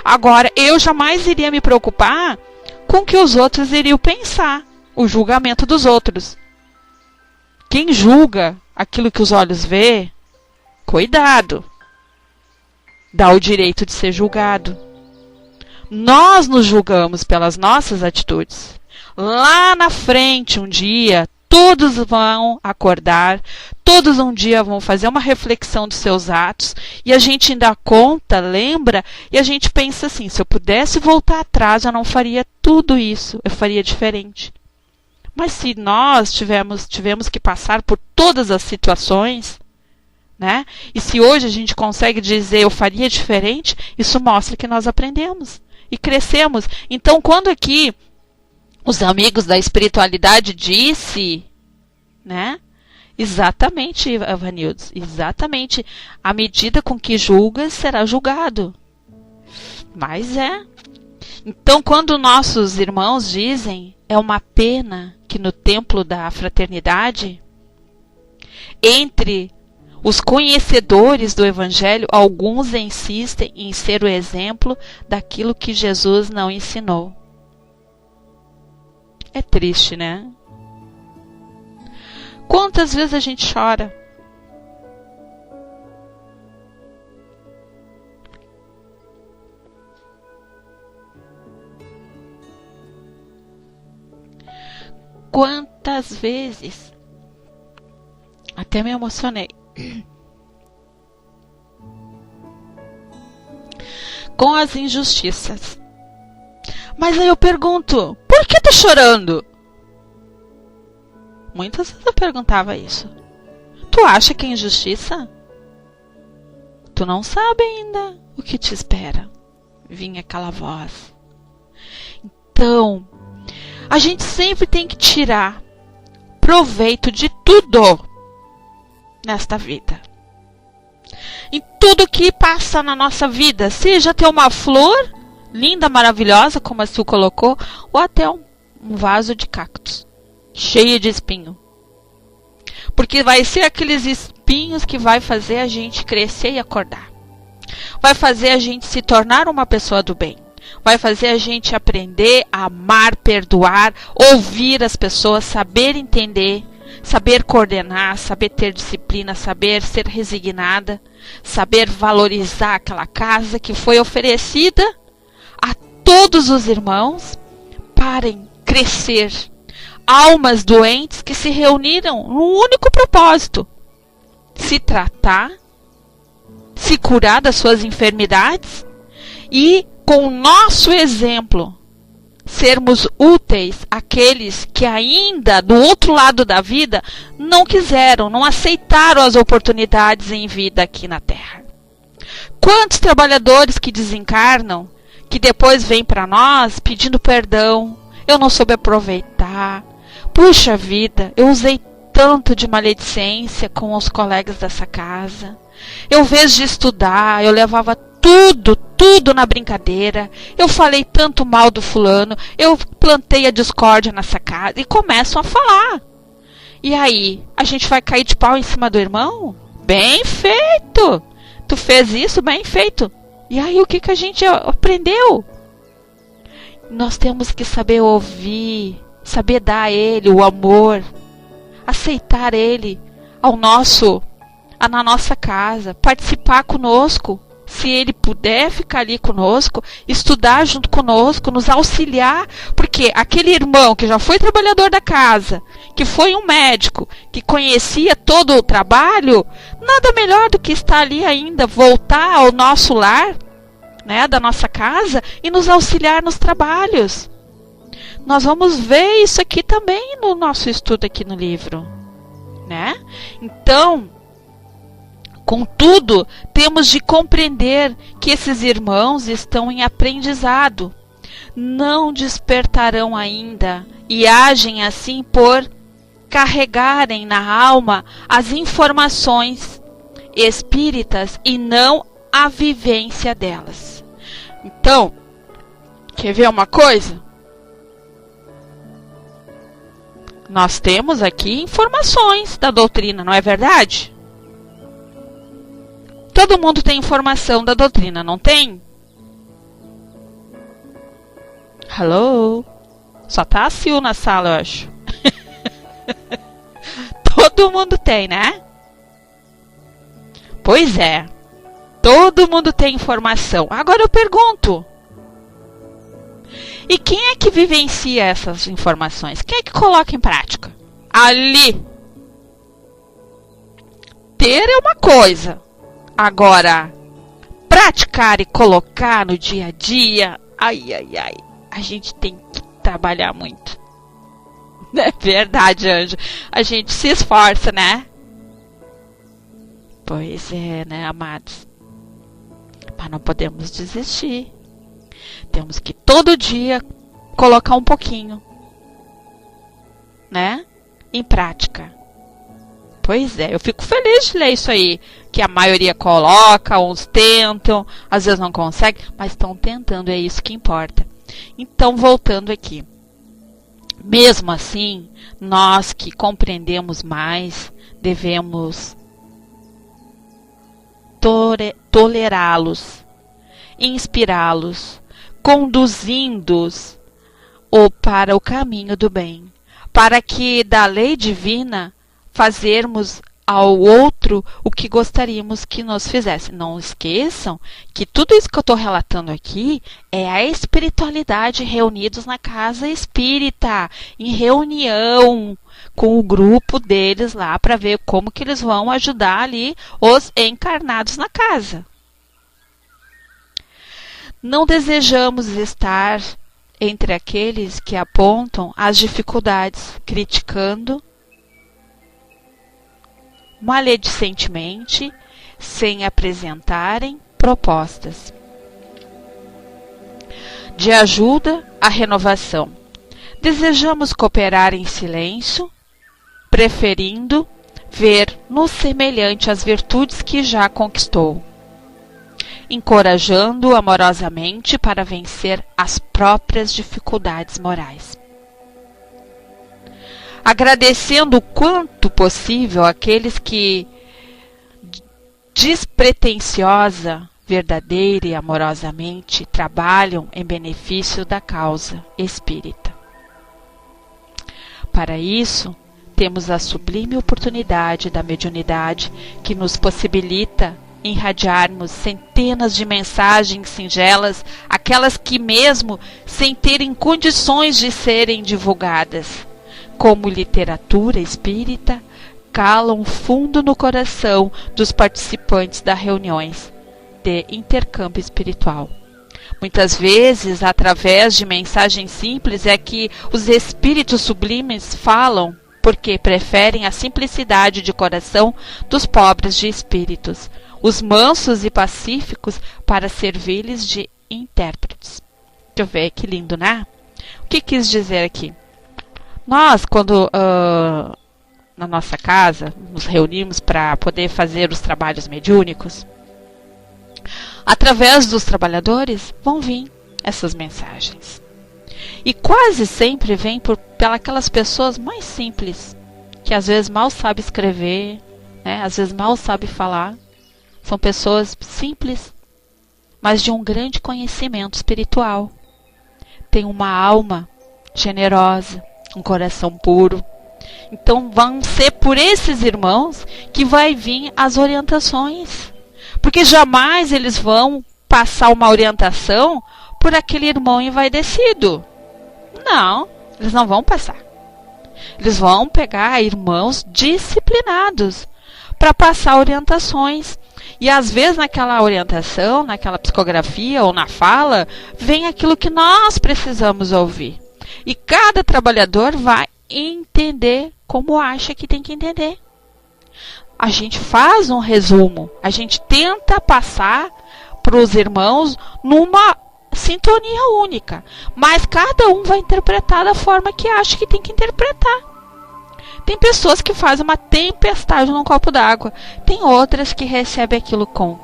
[SPEAKER 3] Agora, eu jamais iria me preocupar com o que os outros iriam pensar, o julgamento dos outros. Quem julga aquilo que os olhos vê, cuidado, dá o direito de ser julgado. Nós nos julgamos pelas nossas atitudes. Lá na frente, um dia, todos vão acordar, todos um dia vão fazer uma reflexão dos seus atos, e a gente ainda conta, lembra, e a gente pensa assim: se eu pudesse voltar atrás, eu não faria tudo isso, eu faria diferente. Mas se nós tivemos que passar por todas as situações, né? E se hoje a gente consegue dizer eu faria diferente, isso mostra que nós aprendemos e crescemos. Então, quando aqui os amigos da espiritualidade disse, né? Exatamente, Vanildes, exatamente. À medida com que julgas, será julgado. Mas é. Então, quando nossos irmãos dizem: é uma pena que no templo da fraternidade, entre os conhecedores do Evangelho, alguns insistem em ser o exemplo daquilo que Jesus não ensinou. É triste, né? Quantas vezes a gente chora? Quantas vezes? Até me emocionei. Com as injustiças. Mas aí eu pergunto: por por que tá chorando? Muitas vezes eu perguntava isso. Tu acha que é injustiça? Tu não sabe ainda o que te espera. Vinha aquela voz. Então, a gente sempre tem que tirar proveito de tudo nesta vida. Em tudo que passa na nossa vida, seja ter uma flor linda, maravilhosa, como a Sil colocou, ou até um vaso de cactos cheio de espinho. Porque vai ser aqueles espinhos que vai fazer a gente crescer e acordar. Vai fazer a gente se tornar uma pessoa do bem. Vai fazer a gente aprender a amar, perdoar, ouvir as pessoas, saber entender, saber coordenar, saber ter disciplina, saber ser resignada, saber valorizar aquela casa que foi oferecida a todos os irmãos para crescer. Almas doentes que se reuniram num único propósito: se tratar, se curar das suas enfermidades e, com o nosso exemplo, sermos úteis àqueles que ainda do outro lado da vida não quiseram, não aceitaram as oportunidades em vida aqui na Terra. Quantos trabalhadores que desencarnam, que depois vêm para nós pedindo perdão: eu não soube aproveitar, puxa vida, eu usei tanto de maledicência com os colegas dessa casa, eu, em vez de estudar, eu levava tudo na brincadeira, eu falei tanto mal do fulano, eu plantei a discórdia nessa casa, e começam a falar. E aí, a gente vai cair de pau em cima do irmão? Bem feito! Tu fez isso, bem feito. E aí, o que a gente aprendeu? Nós temos que saber ouvir, saber dar a ele o amor, aceitar ele na nossa casa, participar conosco, se ele puder ficar ali conosco, estudar junto conosco, nos auxiliar, porque aquele irmão que já foi trabalhador da casa, que foi um médico, que conhecia todo o trabalho, nada melhor do que estar ali ainda, voltar ao nosso lar, né, da nossa casa, e nos auxiliar nos trabalhos. Nós vamos ver isso aqui também no nosso estudo aqui no livro, né? Então, contudo, temos de compreender que esses irmãos estão em aprendizado, não despertarão ainda e agem assim por carregarem na alma as informações espíritas e não a vivência delas. Então, quer ver uma coisa? Nós temos aqui informações da doutrina, não é verdade? Todo mundo tem informação da doutrina, não tem? Hello? Só tá a Sil na sala, eu acho. Todo mundo tem, né? Pois é. Todo mundo tem informação. Agora eu pergunto: e quem é que vivencia essas informações? Quem é que coloca em prática? Ali. Ter é uma coisa. Agora, praticar e colocar no dia a dia, ai, a gente tem que trabalhar muito. É verdade, Anjo. A gente se esforça, né? Pois é, né, amados? Mas não podemos desistir. Temos que todo dia colocar um pouquinho, né, em prática. Pois é, eu fico feliz de ler isso aí, que a maioria coloca, uns tentam, às vezes não conseguem, mas estão tentando, é isso que importa. Então, voltando aqui. Mesmo assim, nós que compreendemos mais, devemos tolerá-los, inspirá-los, conduzindo-os para o caminho do bem, para que da lei divina fazermos ao outro o que gostaríamos que nos fizesse. Não esqueçam que tudo isso que eu estou relatando aqui é a espiritualidade reunidos na casa espírita, em reunião com o grupo deles lá, para ver como que eles vão ajudar ali os encarnados na casa. Não desejamos estar entre aqueles que apontam as dificuldades, criticando maledicentemente, sem apresentarem propostas de ajuda à renovação. Desejamos cooperar em silêncio, preferindo ver no semelhante as virtudes que já conquistou, encorajando-o amorosamente para vencer as próprias dificuldades morais. Agradecendo o quanto possível àqueles que despretensiosa, verdadeira e amorosamente trabalham em benefício da causa espírita. Para isso, temos a sublime oportunidade da mediunidade que nos possibilita irradiarmos centenas de mensagens singelas, aquelas que mesmo sem terem condições de serem divulgadas, como literatura espírita, calam fundo no coração dos participantes das reuniões de intercâmbio espiritual. Muitas vezes, através de mensagens simples, é que os espíritos sublimes falam, porque preferem a simplicidade de coração dos pobres de espíritos, os mansos e pacíficos, para servir-lhes de intérpretes. Deixa eu ver, que lindo, né? O que quis dizer aqui? Nós, quando na nossa casa nos reunimos para poder fazer os trabalhos mediúnicos, através dos trabalhadores vão vir essas mensagens. E quase sempre vem pelas pessoas mais simples, que às vezes mal sabe escrever, né? Às vezes mal sabe falar. São pessoas simples, mas de um grande conhecimento espiritual. Tem uma alma generosa, um coração puro. Então vão ser por esses irmãos que vai vir as orientações. Porque jamais eles vão passar uma orientação por aquele irmão envaidecido. Não, eles não vão passar. Eles vão pegar irmãos disciplinados para passar orientações. E às vezes naquela orientação, naquela psicografia ou na fala, vem aquilo que nós precisamos ouvir. E cada trabalhador vai entender como acha que tem que entender. A gente faz um resumo, a gente tenta passar para os irmãos numa sintonia única, mas cada um vai interpretar da forma que acha que tem que interpretar. Tem pessoas que fazem uma tempestade num copo d'água, tem outras que recebem aquilo com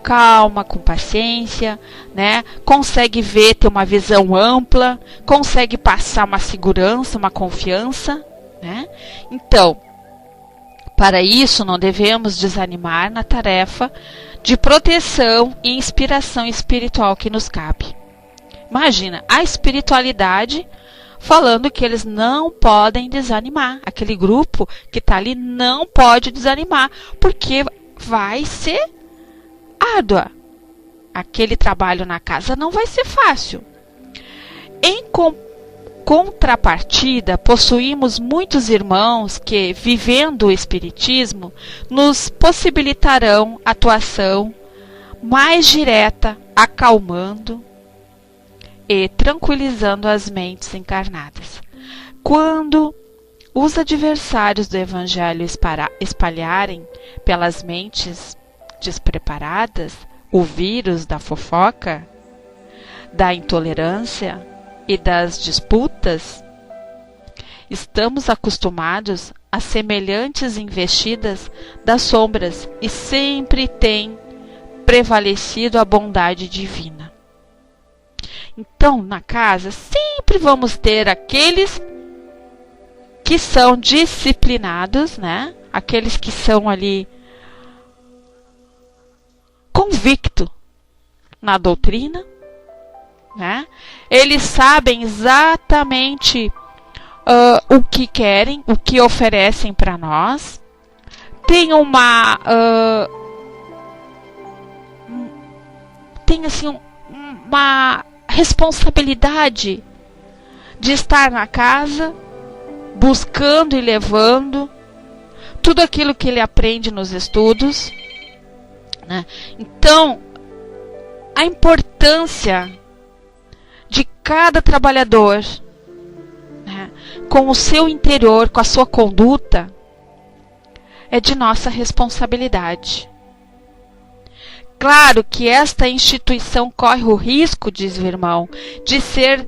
[SPEAKER 3] calma, com paciência, né? Consegue ver, ter uma visão ampla, consegue passar uma segurança, uma confiança, né? Então, para isso, não devemos desanimar na tarefa de proteção e inspiração espiritual que nos cabe. Imagina, a espiritualidade falando que eles não podem desanimar. Aquele grupo que está ali não pode desanimar, porque vai ser árdua. Aquele trabalho na casa não vai ser fácil. Em contrapartida, possuímos muitos irmãos que, vivendo o Espiritismo, nos possibilitarão atuação mais direta, acalmando e tranquilizando as mentes encarnadas. Quando os adversários do Evangelho espalharem pelas mentes despreparadas o vírus da fofoca, da intolerância e das disputas, estamos acostumados a semelhantes investidas das sombras e sempre tem prevalecido a bondade divina. Então, na casa, sempre vamos ter aqueles que são disciplinados, né? Aqueles que são ali convictos na doutrina, né? Eles sabem exatamente o que querem, o que oferecem para nós. Tem uma responsabilidade de estar na casa, buscando e levando tudo aquilo que ele aprende nos estudos, né? Então, a importância de cada trabalhador, né, com o seu interior, com a sua conduta, é de nossa responsabilidade. Claro que esta instituição corre o risco, diz o irmão, de ser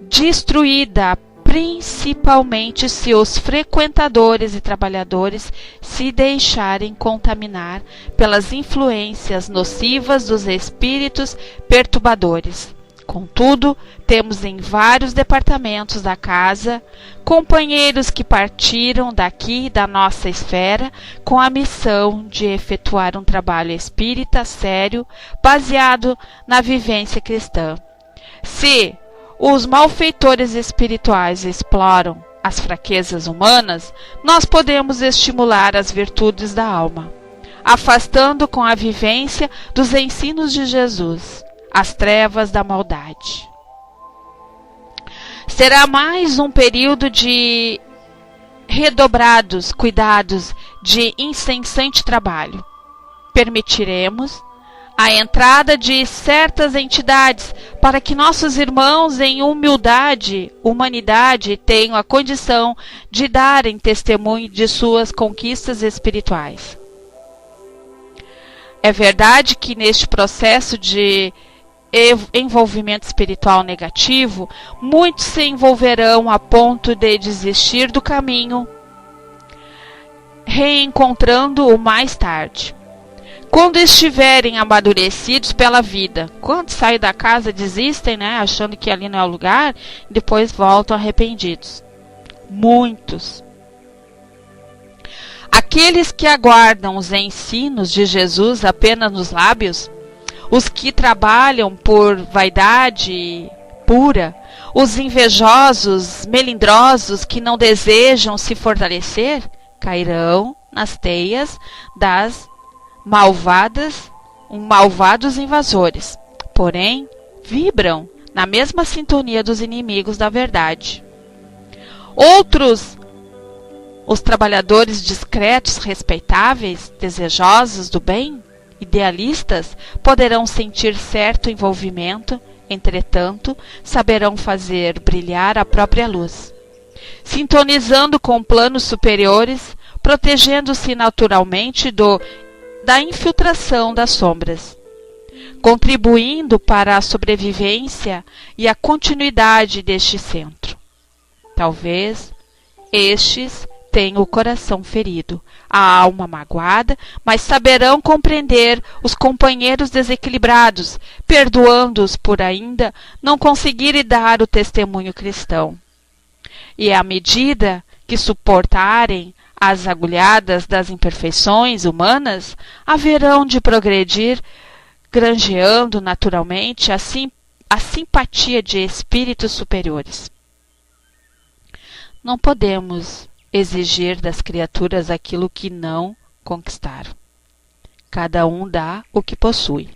[SPEAKER 3] destruída, principalmente se os frequentadores e trabalhadores se deixarem contaminar pelas influências nocivas dos espíritos perturbadores. Contudo, temos em vários departamentos da casa companheiros que partiram daqui da nossa esfera com a missão de efetuar um trabalho espírita sério, baseado na vivência cristã. Se os malfeitores espirituais exploram as fraquezas humanas, nós podemos estimular as virtudes da alma, afastando com a vivência dos ensinos de Jesus as trevas da maldade. Será mais um período de redobrados cuidados de incessante trabalho. Permitiremos a entrada de certas entidades para que nossos irmãos em humanidade tenham a condição de darem testemunho de suas conquistas espirituais. É verdade que neste processo de envolvimento espiritual negativo, muitos se envolverão a ponto de desistir do caminho, reencontrando-o mais tarde. Quando estiverem amadurecidos pela vida, quando saem da casa desistem, né, achando que ali não é o lugar, e depois voltam arrependidos. Muitos. Aqueles que aguardam os ensinos de Jesus apenas nos lábios, os que trabalham por vaidade pura, os invejosos, melindrosos que não desejam se fortalecer, cairão nas teias das malvados invasores. Porém, vibram na mesma sintonia dos inimigos da verdade. Outros, os trabalhadores discretos, respeitáveis, desejosos do bem, idealistas, poderão sentir certo envolvimento, entretanto, saberão fazer brilhar a própria luz, sintonizando com planos superiores, protegendo-se naturalmente da infiltração das sombras, contribuindo para a sobrevivência e a continuidade deste centro. Talvez estes tenham o coração ferido, a alma magoada, mas saberão compreender os companheiros desequilibrados, perdoando-os por ainda não conseguirem dar o testemunho cristão. E à medida que suportarem as agulhadas das imperfeições humanas, haverão de progredir, granjeando naturalmente a simpatia de espíritos superiores. Não podemos exigir das criaturas aquilo que não conquistaram. Cada um dá o que possui.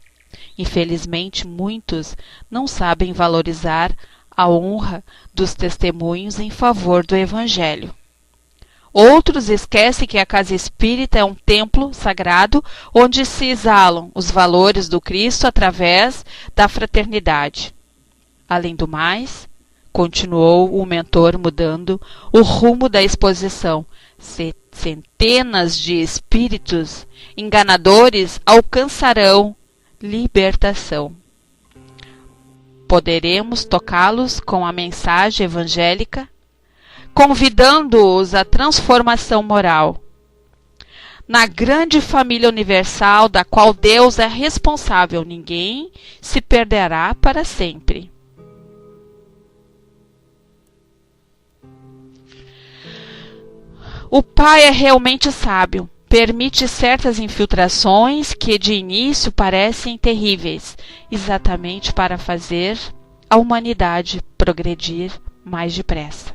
[SPEAKER 3] Infelizmente, muitos não sabem valorizar a honra dos testemunhos em favor do Evangelho. Outros esquecem que a casa espírita é um templo sagrado onde se exalam os valores do Cristo através da fraternidade. Além do mais, continuou o mentor mudando o rumo da exposição, centenas de espíritos enganadores alcançarão libertação. Poderemos tocá-los com a mensagem evangélica, convidando-os à transformação moral. Na grande família universal da qual Deus é responsável, ninguém se perderá para sempre. O Pai é realmente sábio. Permite certas infiltrações que de início parecem terríveis, exatamente para fazer a humanidade progredir mais depressa.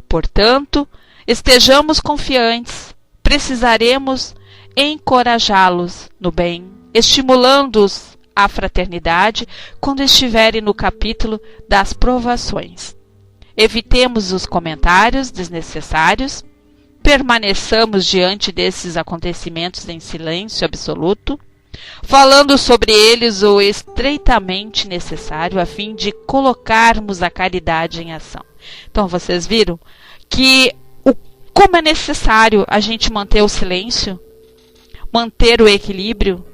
[SPEAKER 3] Portanto, estejamos confiantes, precisaremos encorajá-los no bem, estimulando-os à fraternidade quando estiverem no capítulo das provações. Evitemos os comentários desnecessários, permaneçamos diante desses acontecimentos em silêncio absoluto, falando sobre eles o estreitamente necessário a fim de colocarmos a caridade em ação. Então vocês viram que como é necessário a gente manter o silêncio, manter o equilíbrio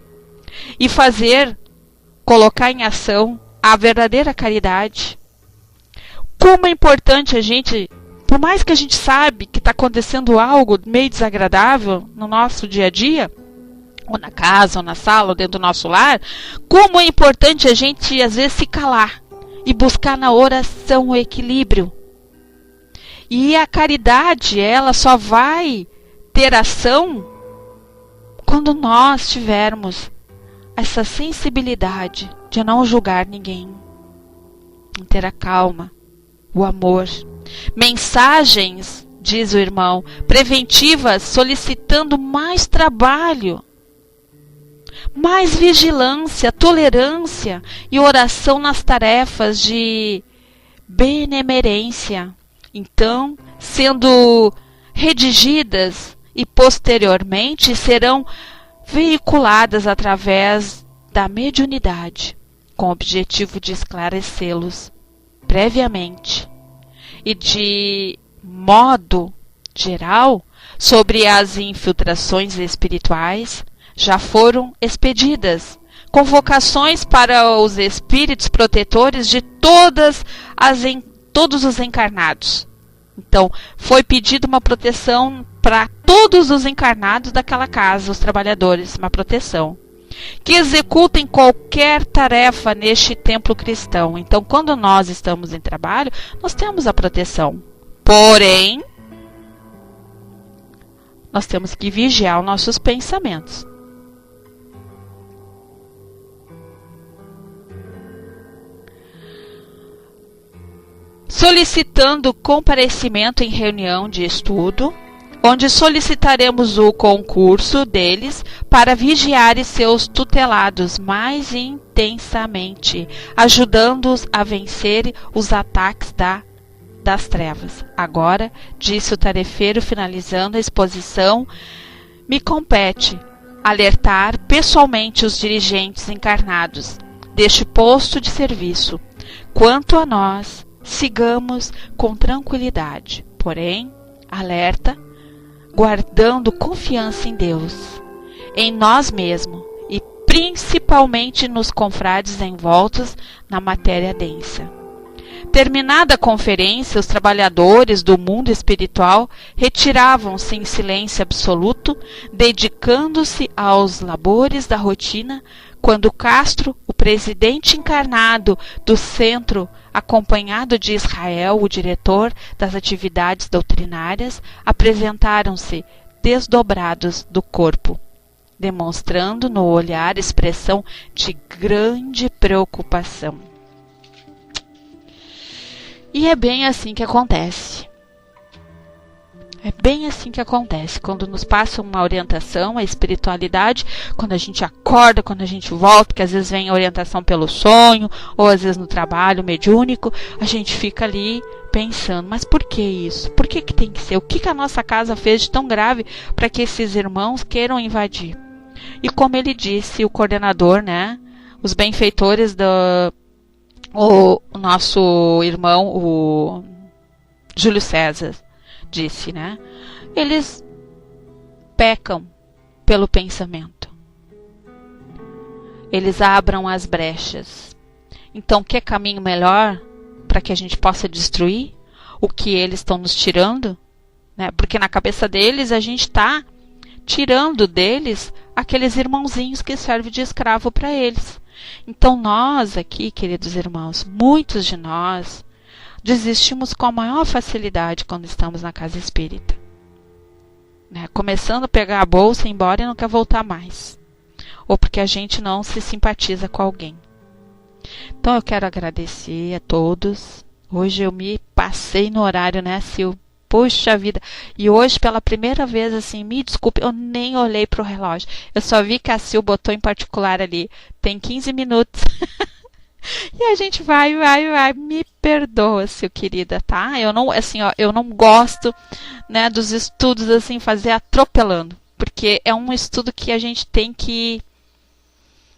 [SPEAKER 3] e colocar em ação a verdadeira caridade. Como é importante a gente, por mais que a gente sabe que está acontecendo algo meio desagradável no nosso dia a dia, ou na casa, ou na sala, ou dentro do nosso lar, como é importante a gente às vezes se calar e buscar na oração o equilíbrio. E a caridade, ela só vai ter ação quando nós tivermos essa sensibilidade de não julgar ninguém, ter a calma, o amor. Mensagens, diz o irmão, preventivas, solicitando mais trabalho, mais vigilância, tolerância e oração nas tarefas de benemerência. Então, sendo redigidas e posteriormente serão veiculadas através da mediunidade, com o objetivo de esclarecê-los previamente e de modo geral sobre as infiltrações espirituais. Já foram expedidas convocações para os espíritos protetores de todos os encarnados. Então, foi pedida uma proteção para todos os encarnados daquela casa, os trabalhadores, uma proteção, que executem qualquer tarefa neste templo cristão. Então, quando nós estamos em trabalho, nós temos a proteção. Porém, nós temos que vigiar os nossos pensamentos. Solicitando comparecimento em reunião de estudo, onde solicitaremos o concurso deles para vigiar seus tutelados mais intensamente, ajudando-os a vencer os ataques das trevas. Agora, disse o tarefeiro, finalizando a exposição, me compete alertar pessoalmente os dirigentes encarnados deste posto de serviço. Quanto a nós, sigamos com tranquilidade, porém, alerta, guardando confiança em Deus, em nós mesmos e principalmente nos confrades envoltos na matéria densa. Terminada a conferência, os trabalhadores do mundo espiritual retiravam-se em silêncio absoluto, dedicando-se aos labores da rotina, quando Castro, o presidente encarnado do centro, acompanhado de Israel, o diretor das atividades doutrinárias, apresentaram-se desdobrados do corpo, demonstrando no olhar expressão de grande preocupação. E é bem assim que acontece. É bem assim que acontece. Quando nos passa uma orientação, a espiritualidade, quando a gente acorda, quando a gente volta, porque às vezes vem a orientação pelo sonho, ou às vezes no trabalho mediúnico, a gente fica ali pensando, mas por que isso? Por que tem que ser? O que a nossa casa fez de tão grave para que esses irmãos queiram invadir? E como ele disse, o coordenador, né, os benfeitores o nosso irmão, o Júlio César, disse, né? Eles pecam pelo pensamento. Eles abram as brechas. Então, que caminho melhor para que a gente possa destruir o que eles estão nos tirando? Né? Porque na cabeça deles, a gente está tirando deles aqueles irmãozinhos que servem de escravo para eles. Então nós aqui, queridos irmãos, muitos de nós desistimos com a maior facilidade quando estamos na casa espírita, né? Começando a pegar a bolsa e ir embora e não quer voltar mais, ou porque a gente não se simpatiza com alguém. Então eu quero agradecer a todos. Hoje eu me passei no horário, né, Sil? Puxa vida, e hoje pela primeira vez, assim, me desculpe, eu nem olhei para o relógio, eu só vi que a Sil botou em particular ali, tem 15 minutos, e a gente vai, me perdoa, Sil, querida, tá? Eu não, assim, ó, eu não gosto, né, dos estudos, assim, fazer atropelando, porque é um estudo que a gente tem que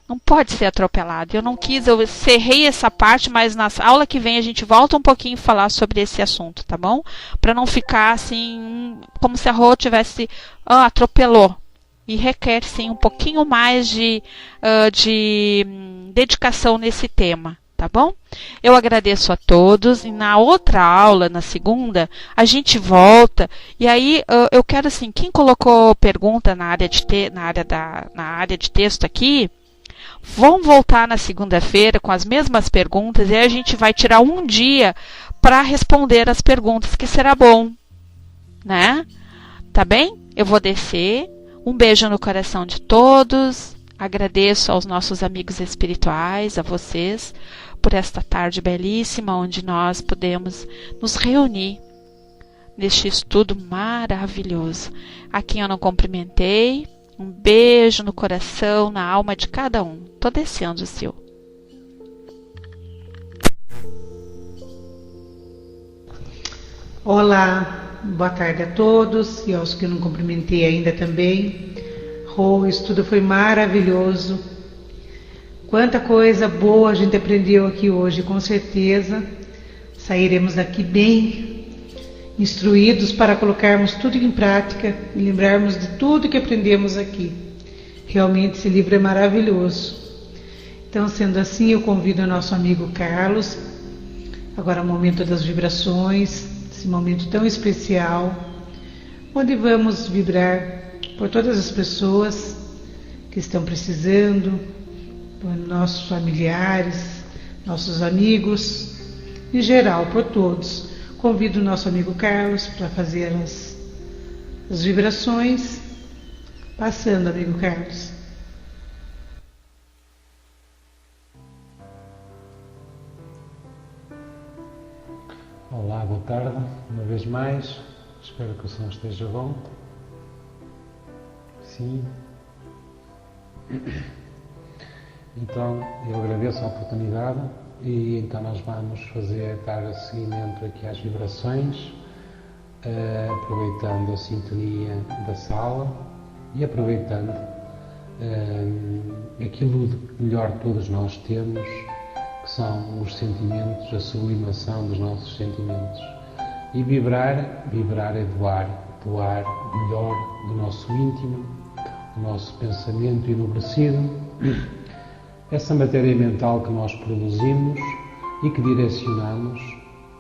[SPEAKER 3] Não pode ser atropelado. Eu não quis, eu cerrei essa parte, mas na aula que vem a gente volta um pouquinho e falar sobre esse assunto, tá bom? Para não ficar assim, como se a Rô tivesse atropelou. E requer sim um pouquinho mais de dedicação nesse tema, tá bom? Eu agradeço a todos e na outra aula, na segunda, a gente volta e aí eu quero assim, quem colocou pergunta na área de texto aqui, vão voltar na segunda-feira com as mesmas perguntas e aí a gente vai tirar um dia para responder as perguntas, que será bom, né? Tá bem? Eu vou descer. Um beijo no coração de todos. Agradeço aos nossos amigos espirituais, a vocês, por esta tarde belíssima, onde nós podemos nos reunir neste estudo maravilhoso. A quem eu não cumprimentei, um beijo no coração, na alma de cada um. Tô descendo o seu.
[SPEAKER 1] Olá. Boa tarde a todos e aos que eu não cumprimentei ainda também. O estudo foi maravilhoso. Quanta coisa boa a gente aprendeu aqui hoje, com certeza. Sairemos daqui bem instruídos para colocarmos tudo em prática e lembrarmos de tudo que aprendemos aqui. Realmente esse livro é maravilhoso. Então, sendo assim, eu convido o nosso amigo Carlos, agora é o momento das vibrações, esse momento tão especial, onde vamos vibrar por todas as pessoas que estão precisando, por nossos familiares, nossos amigos, em geral, por todos. Convido o nosso amigo Carlos para fazer as vibrações. Passando, amigo Carlos.
[SPEAKER 4] Olá, boa tarde, uma vez mais, espero que o som esteja bom. Sim. Então, eu agradeço a oportunidade e então nós vamos dar seguimento aqui às vibrações, aproveitando a sintonia da sala e aproveitando aquilo de melhor todos nós temos, que são os sentimentos, a sublimação dos nossos sentimentos. E vibrar é doar melhor do nosso íntimo, do nosso pensamento enobrecido, essa matéria mental que nós produzimos e que direcionamos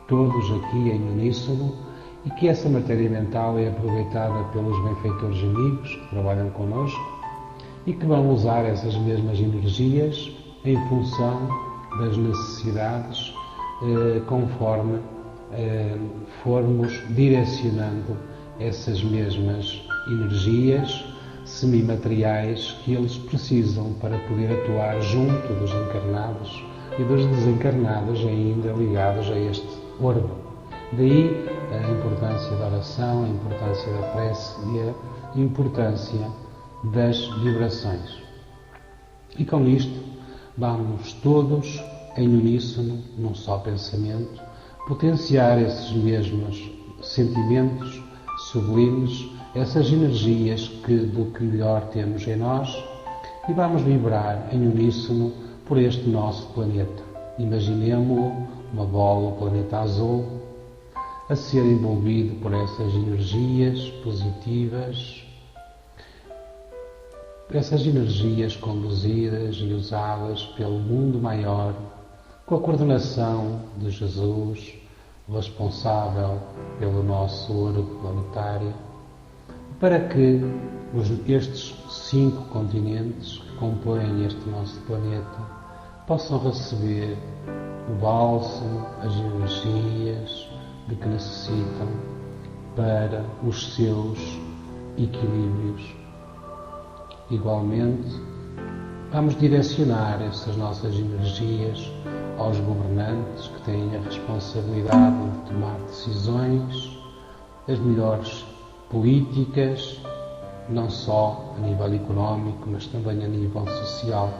[SPEAKER 4] todos aqui em uníssono, e que essa matéria mental é aproveitada pelos benfeitores amigos que trabalham connosco e que vão usar essas mesmas energias em função das necessidades, conforme formos direcionando essas mesmas energias semimateriais que eles precisam para poder atuar junto dos encarnados e dos desencarnados ainda ligados a este orbe. Daí a importância da oração, a importância da prece e a importância das vibrações. E com isto vamos todos em uníssono, num só pensamento, potenciar esses mesmos sentimentos sublimes, essas energias do que melhor temos em nós, e vamos vibrar em uníssono por este nosso planeta. Imaginemo-lo uma bola, o planeta azul, a ser envolvido por essas energias positivas, essas energias conduzidas e usadas pelo mundo maior, com a coordenação de Jesus, responsável pelo nosso orbe planetário, para que estes 5 continentes que compõem este nosso planeta possam receber o bálsamo, as energias de que necessitam para os seus equilíbrios. Igualmente, vamos direcionar essas nossas energias aos governantes que têm a responsabilidade de tomar decisões, as melhores políticas, não só a nível económico, mas também a nível social.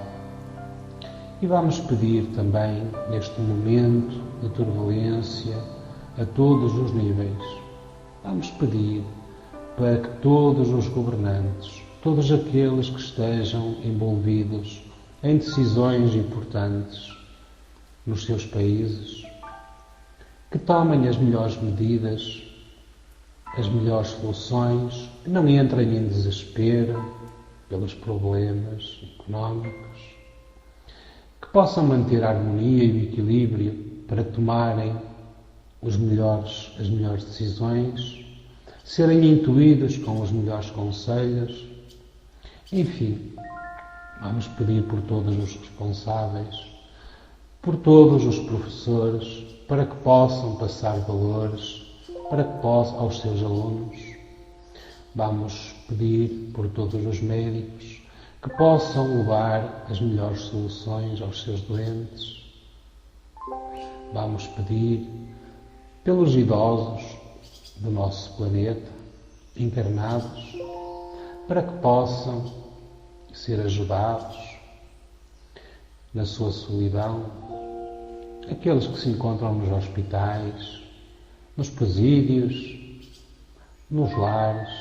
[SPEAKER 4] E vamos pedir também, neste momento de turbulência, a todos os níveis, vamos pedir para que todos os governantes, todos aqueles que estejam envolvidos em decisões importantes nos seus países, que tomem as melhores medidas, as melhores soluções, que não entrem em desespero pelos problemas económicos, que possam manter a harmonia e o equilíbrio para tomarem as melhores decisões, serem intuídos com os melhores conselhos. Enfim, vamos pedir por todos os responsáveis, por todos os professores, para que possam passar valores aos seus alunos. Vamos pedir por todos os médicos que possam levar as melhores soluções aos seus doentes. Vamos pedir pelos idosos do nosso planeta, encarnados, para que possam ser ajudados na sua solidão, aqueles que se encontram nos hospitais, nos presídios, nos lares,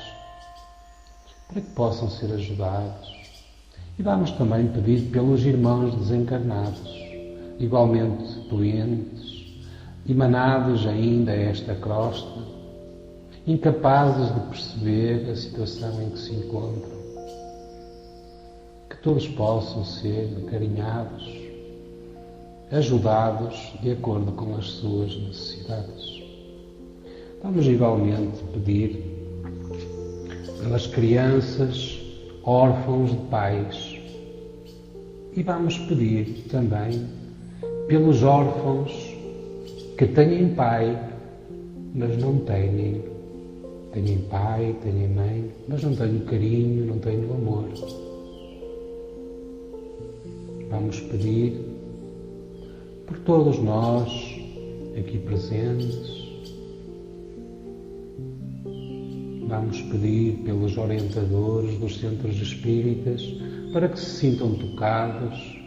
[SPEAKER 4] para que possam ser ajudados. E vamos também pedir pelos irmãos desencarnados, igualmente doentes, emanados ainda a esta crosta, incapazes de perceber a situação em que se encontram. Que todos possam ser acarinhados, ajudados de acordo com as suas necessidades. Vamos igualmente pedir pelas crianças órfãos de pais e vamos pedir também pelos órfãos que têm pai, mas não têm pai, têm mãe, mas não têm o carinho, não têm o amor. Vamos pedir por todos nós aqui presentes. Vamos pedir pelos orientadores dos centros espíritas para que se sintam tocados,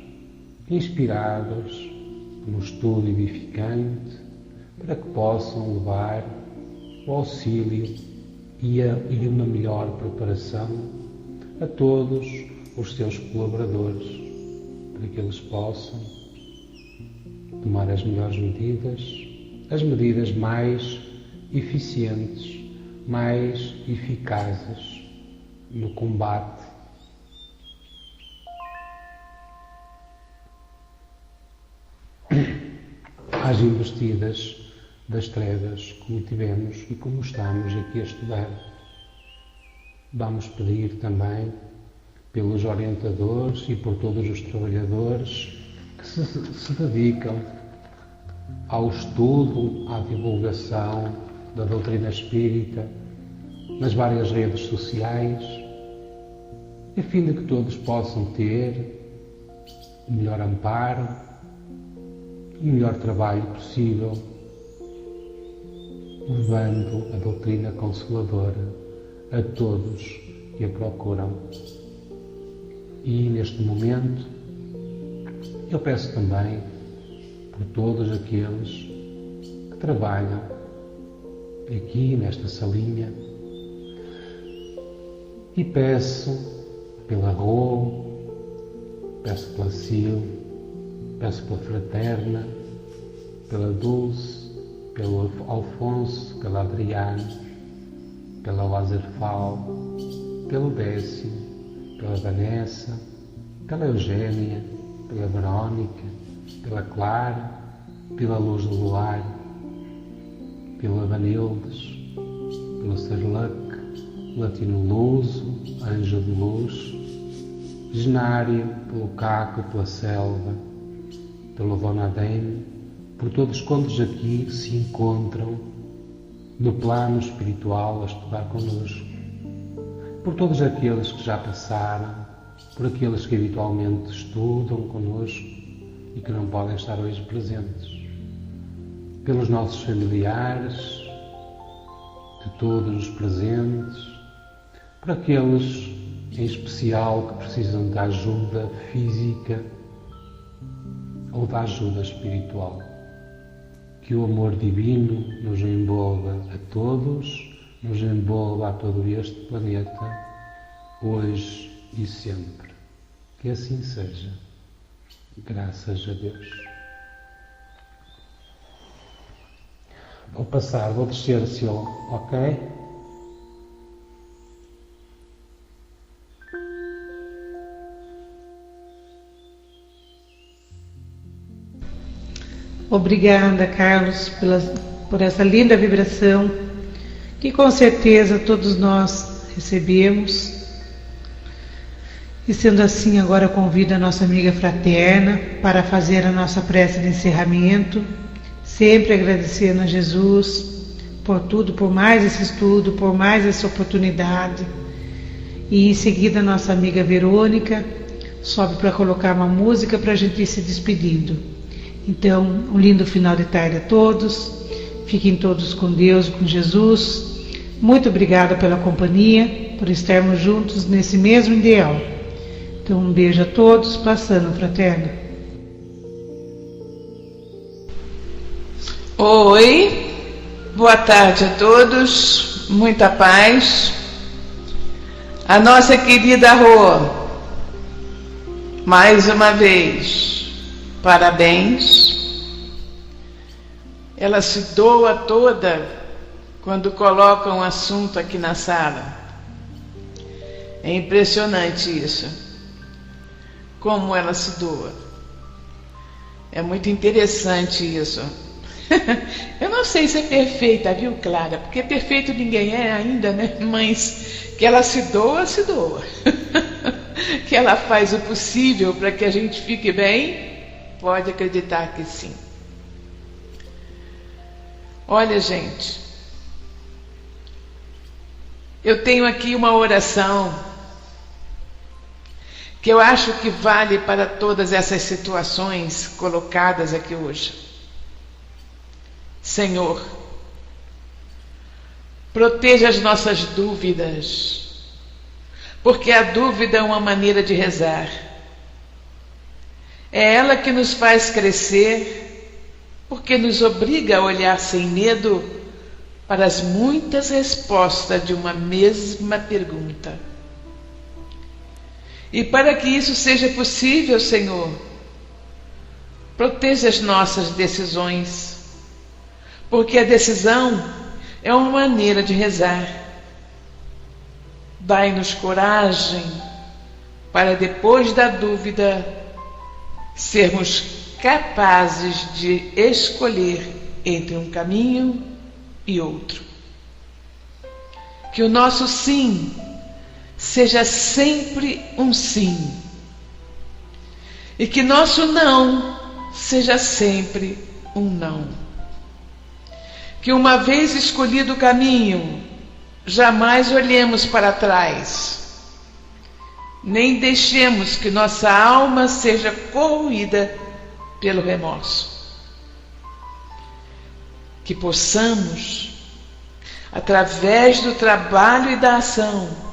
[SPEAKER 4] inspirados no estudo edificante, para que possam levar o auxílio e uma melhor preparação a todos os seus colaboradores, para que eles possam tomar as melhores medidas, as medidas mais eficientes, mais eficazes no combate às investidas das trevas, como tivemos e como estamos aqui a estudar. Vamos pedir também pelos orientadores e por todos os trabalhadores que se dedicam ao estudo, à divulgação da doutrina espírita nas várias redes sociais, a fim de que todos possam ter o melhor amparo, o melhor trabalho possível, levando a doutrina consoladora a todos que a procuram. E neste momento eu peço também por todos aqueles que trabalham aqui nesta salinha e peço pela Rô, peço pela Sil, peço pela Fraterna, pela Dulce, pelo Alfonso, pela Adriana, pela Lazarfal, pelo Décio, pela Vanessa, pela Eugénia, pela Verónica, pela Clara, pela Luz do Luar, pela Vanildes, pela Sarlac, Latino Luso, Anjo de Luz, Genário, pelo Caco, pela Selva, pela Dona Ademe, por todos quantos aqui se encontram no plano espiritual a estudar connosco, por todos aqueles que já passaram, por aqueles que habitualmente estudam connosco e que não podem estar hoje presentes, pelos nossos familiares, de todos os presentes, por aqueles em especial que precisam da ajuda física ou da ajuda espiritual. Que o amor divino nos envolva a todos, nos envolva a todo este planeta, hoje e sempre. Que assim seja. Graças a Deus. Vou descer assim, ok?
[SPEAKER 1] Obrigada, Carlos, por essa linda vibração que com certeza todos nós recebemos. E sendo assim, agora eu convido a nossa amiga fraterna para fazer a nossa prece de encerramento, sempre agradecendo a Jesus por tudo, por mais esse estudo, por mais essa oportunidade. E em seguida a nossa amiga Verônica sobe para colocar uma música para a gente ir se despedindo. Então, um lindo final de tarde a todos, fiquem todos com Deus, com Jesus. Muito obrigada pela companhia, por estarmos juntos nesse mesmo ideal. Então, um beijo a todos, passando, fraterna.
[SPEAKER 5] Oi, boa tarde a todos, muita paz. A nossa querida Rô, mais uma vez, parabéns. Ela se doa toda quando coloca um assunto aqui na sala. É impressionante isso. Como ela se doa. É muito interessante isso. Eu não sei se é perfeita, viu, Clara? Porque perfeito ninguém é ainda, né? Mas que ela se doa, se doa. Que ela faz o possível para que a gente fique bem, pode acreditar que sim. Olha, gente, eu tenho aqui uma oração que eu acho que vale para todas essas situações colocadas aqui hoje. Senhor, proteja as nossas dúvidas, porque a dúvida é uma maneira de rezar. É ela que nos faz crescer, porque nos obriga a olhar sem medo para as muitas respostas de uma mesma pergunta. E para que isso seja possível, Senhor, proteja as nossas decisões, porque a decisão é uma maneira de rezar. Dai-nos coragem para, depois da dúvida, sermos capazes de escolher entre um caminho e outro. Que o nosso sim seja sempre um sim, e que nosso não seja sempre um não. Que uma vez escolhido o caminho, jamais olhemos para trás, nem deixemos que nossa alma seja corroída pelo remorso. Que possamos, através do trabalho e da ação,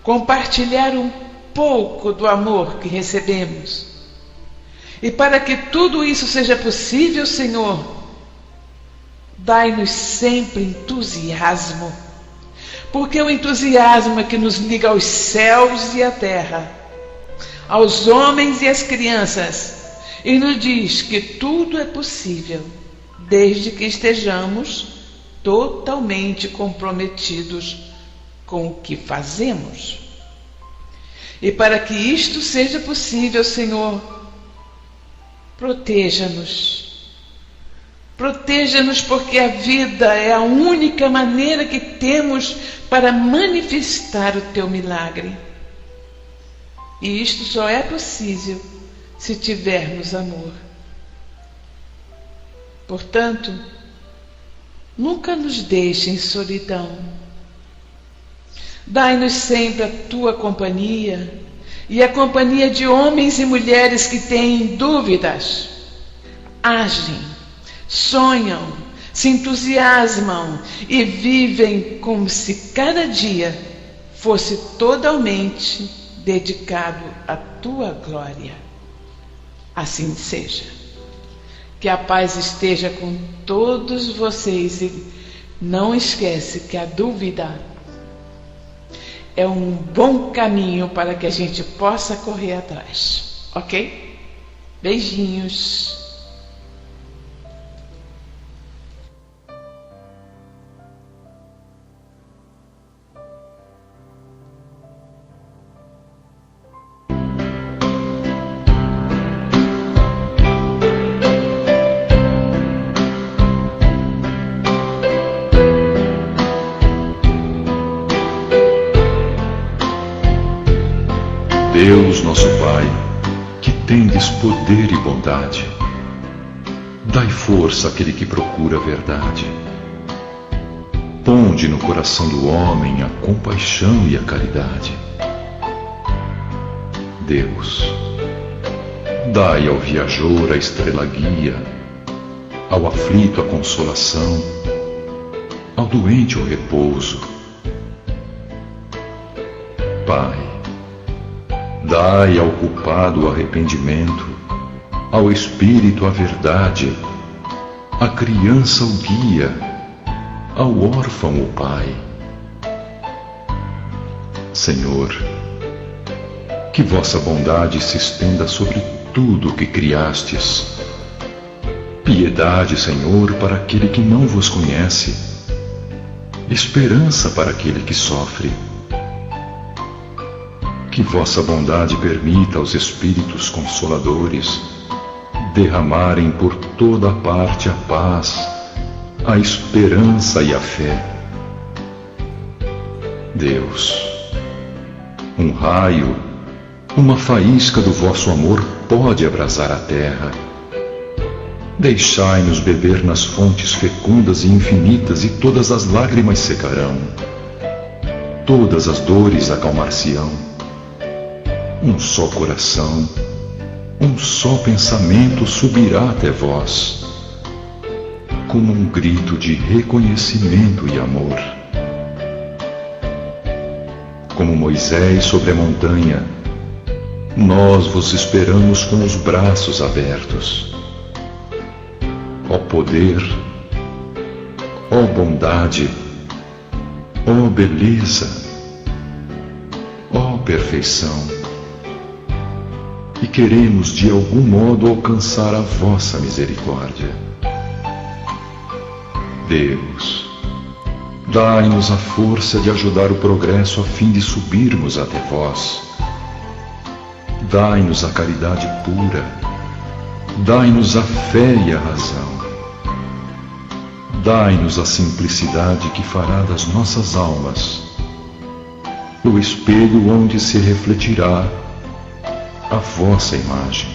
[SPEAKER 5] compartilhar um pouco do amor que recebemos. E para que tudo isso seja possível, Senhor, dai-nos sempre entusiasmo, porque o entusiasmo é que nos liga aos céus e à terra, aos homens e às crianças, e nos diz que tudo é possível, desde que estejamos totalmente comprometidos com o que fazemos. E para que isto seja possível, Senhor, proteja-nos. Proteja-nos, porque a vida é a única maneira que temos para manifestar o teu milagre. E isto só é possível se tivermos amor. Portanto, nunca nos deixe em solidão. Dai-nos sempre a tua companhia e a companhia de homens e mulheres que têm dúvidas, agem, sonham, se entusiasmam e vivem como se cada dia fosse totalmente dedicado à tua glória. Assim seja. Que a paz esteja com todos vocês e não esquece que a dúvida é um bom caminho para que a gente possa correr atrás, ok? Beijinhos.
[SPEAKER 6] Deus, nosso Pai, que tendes poder e bondade, dai força àquele que procura a verdade. Ponde no coração do homem a compaixão e a caridade. Deus, dai ao viajor a estrela guia, ao aflito a consolação, ao doente o repouso. Pai, dai ao culpado o arrependimento, ao espírito a verdade, à criança o guia, ao órfão o pai. Senhor, que vossa bondade se estenda sobre tudo o que criastes. Piedade, Senhor, para aquele que não vos conhece, esperança para aquele que sofre. Que vossa bondade permita aos Espíritos Consoladores derramarem por toda a parte a paz, a esperança e a fé. Deus, um raio, uma faísca do vosso amor pode abrasar a terra. Deixai-nos beber nas fontes fecundas e infinitas, e todas as lágrimas secarão, todas as dores acalmar-se-ão. Um só coração, um só pensamento subirá até vós, como um grito de reconhecimento e amor. Como Moisés sobre a montanha, nós vos esperamos com os braços abertos. Ó poder, ó bondade, ó beleza, ó perfeição. E queremos de algum modo alcançar a vossa misericórdia. Deus, dai-nos a força de ajudar o progresso a fim de subirmos até vós. Dai-nos a caridade pura, dai-nos a fé e a razão. Dai-nos a simplicidade que fará das nossas almas o espelho onde se refletirá a vossa imagem.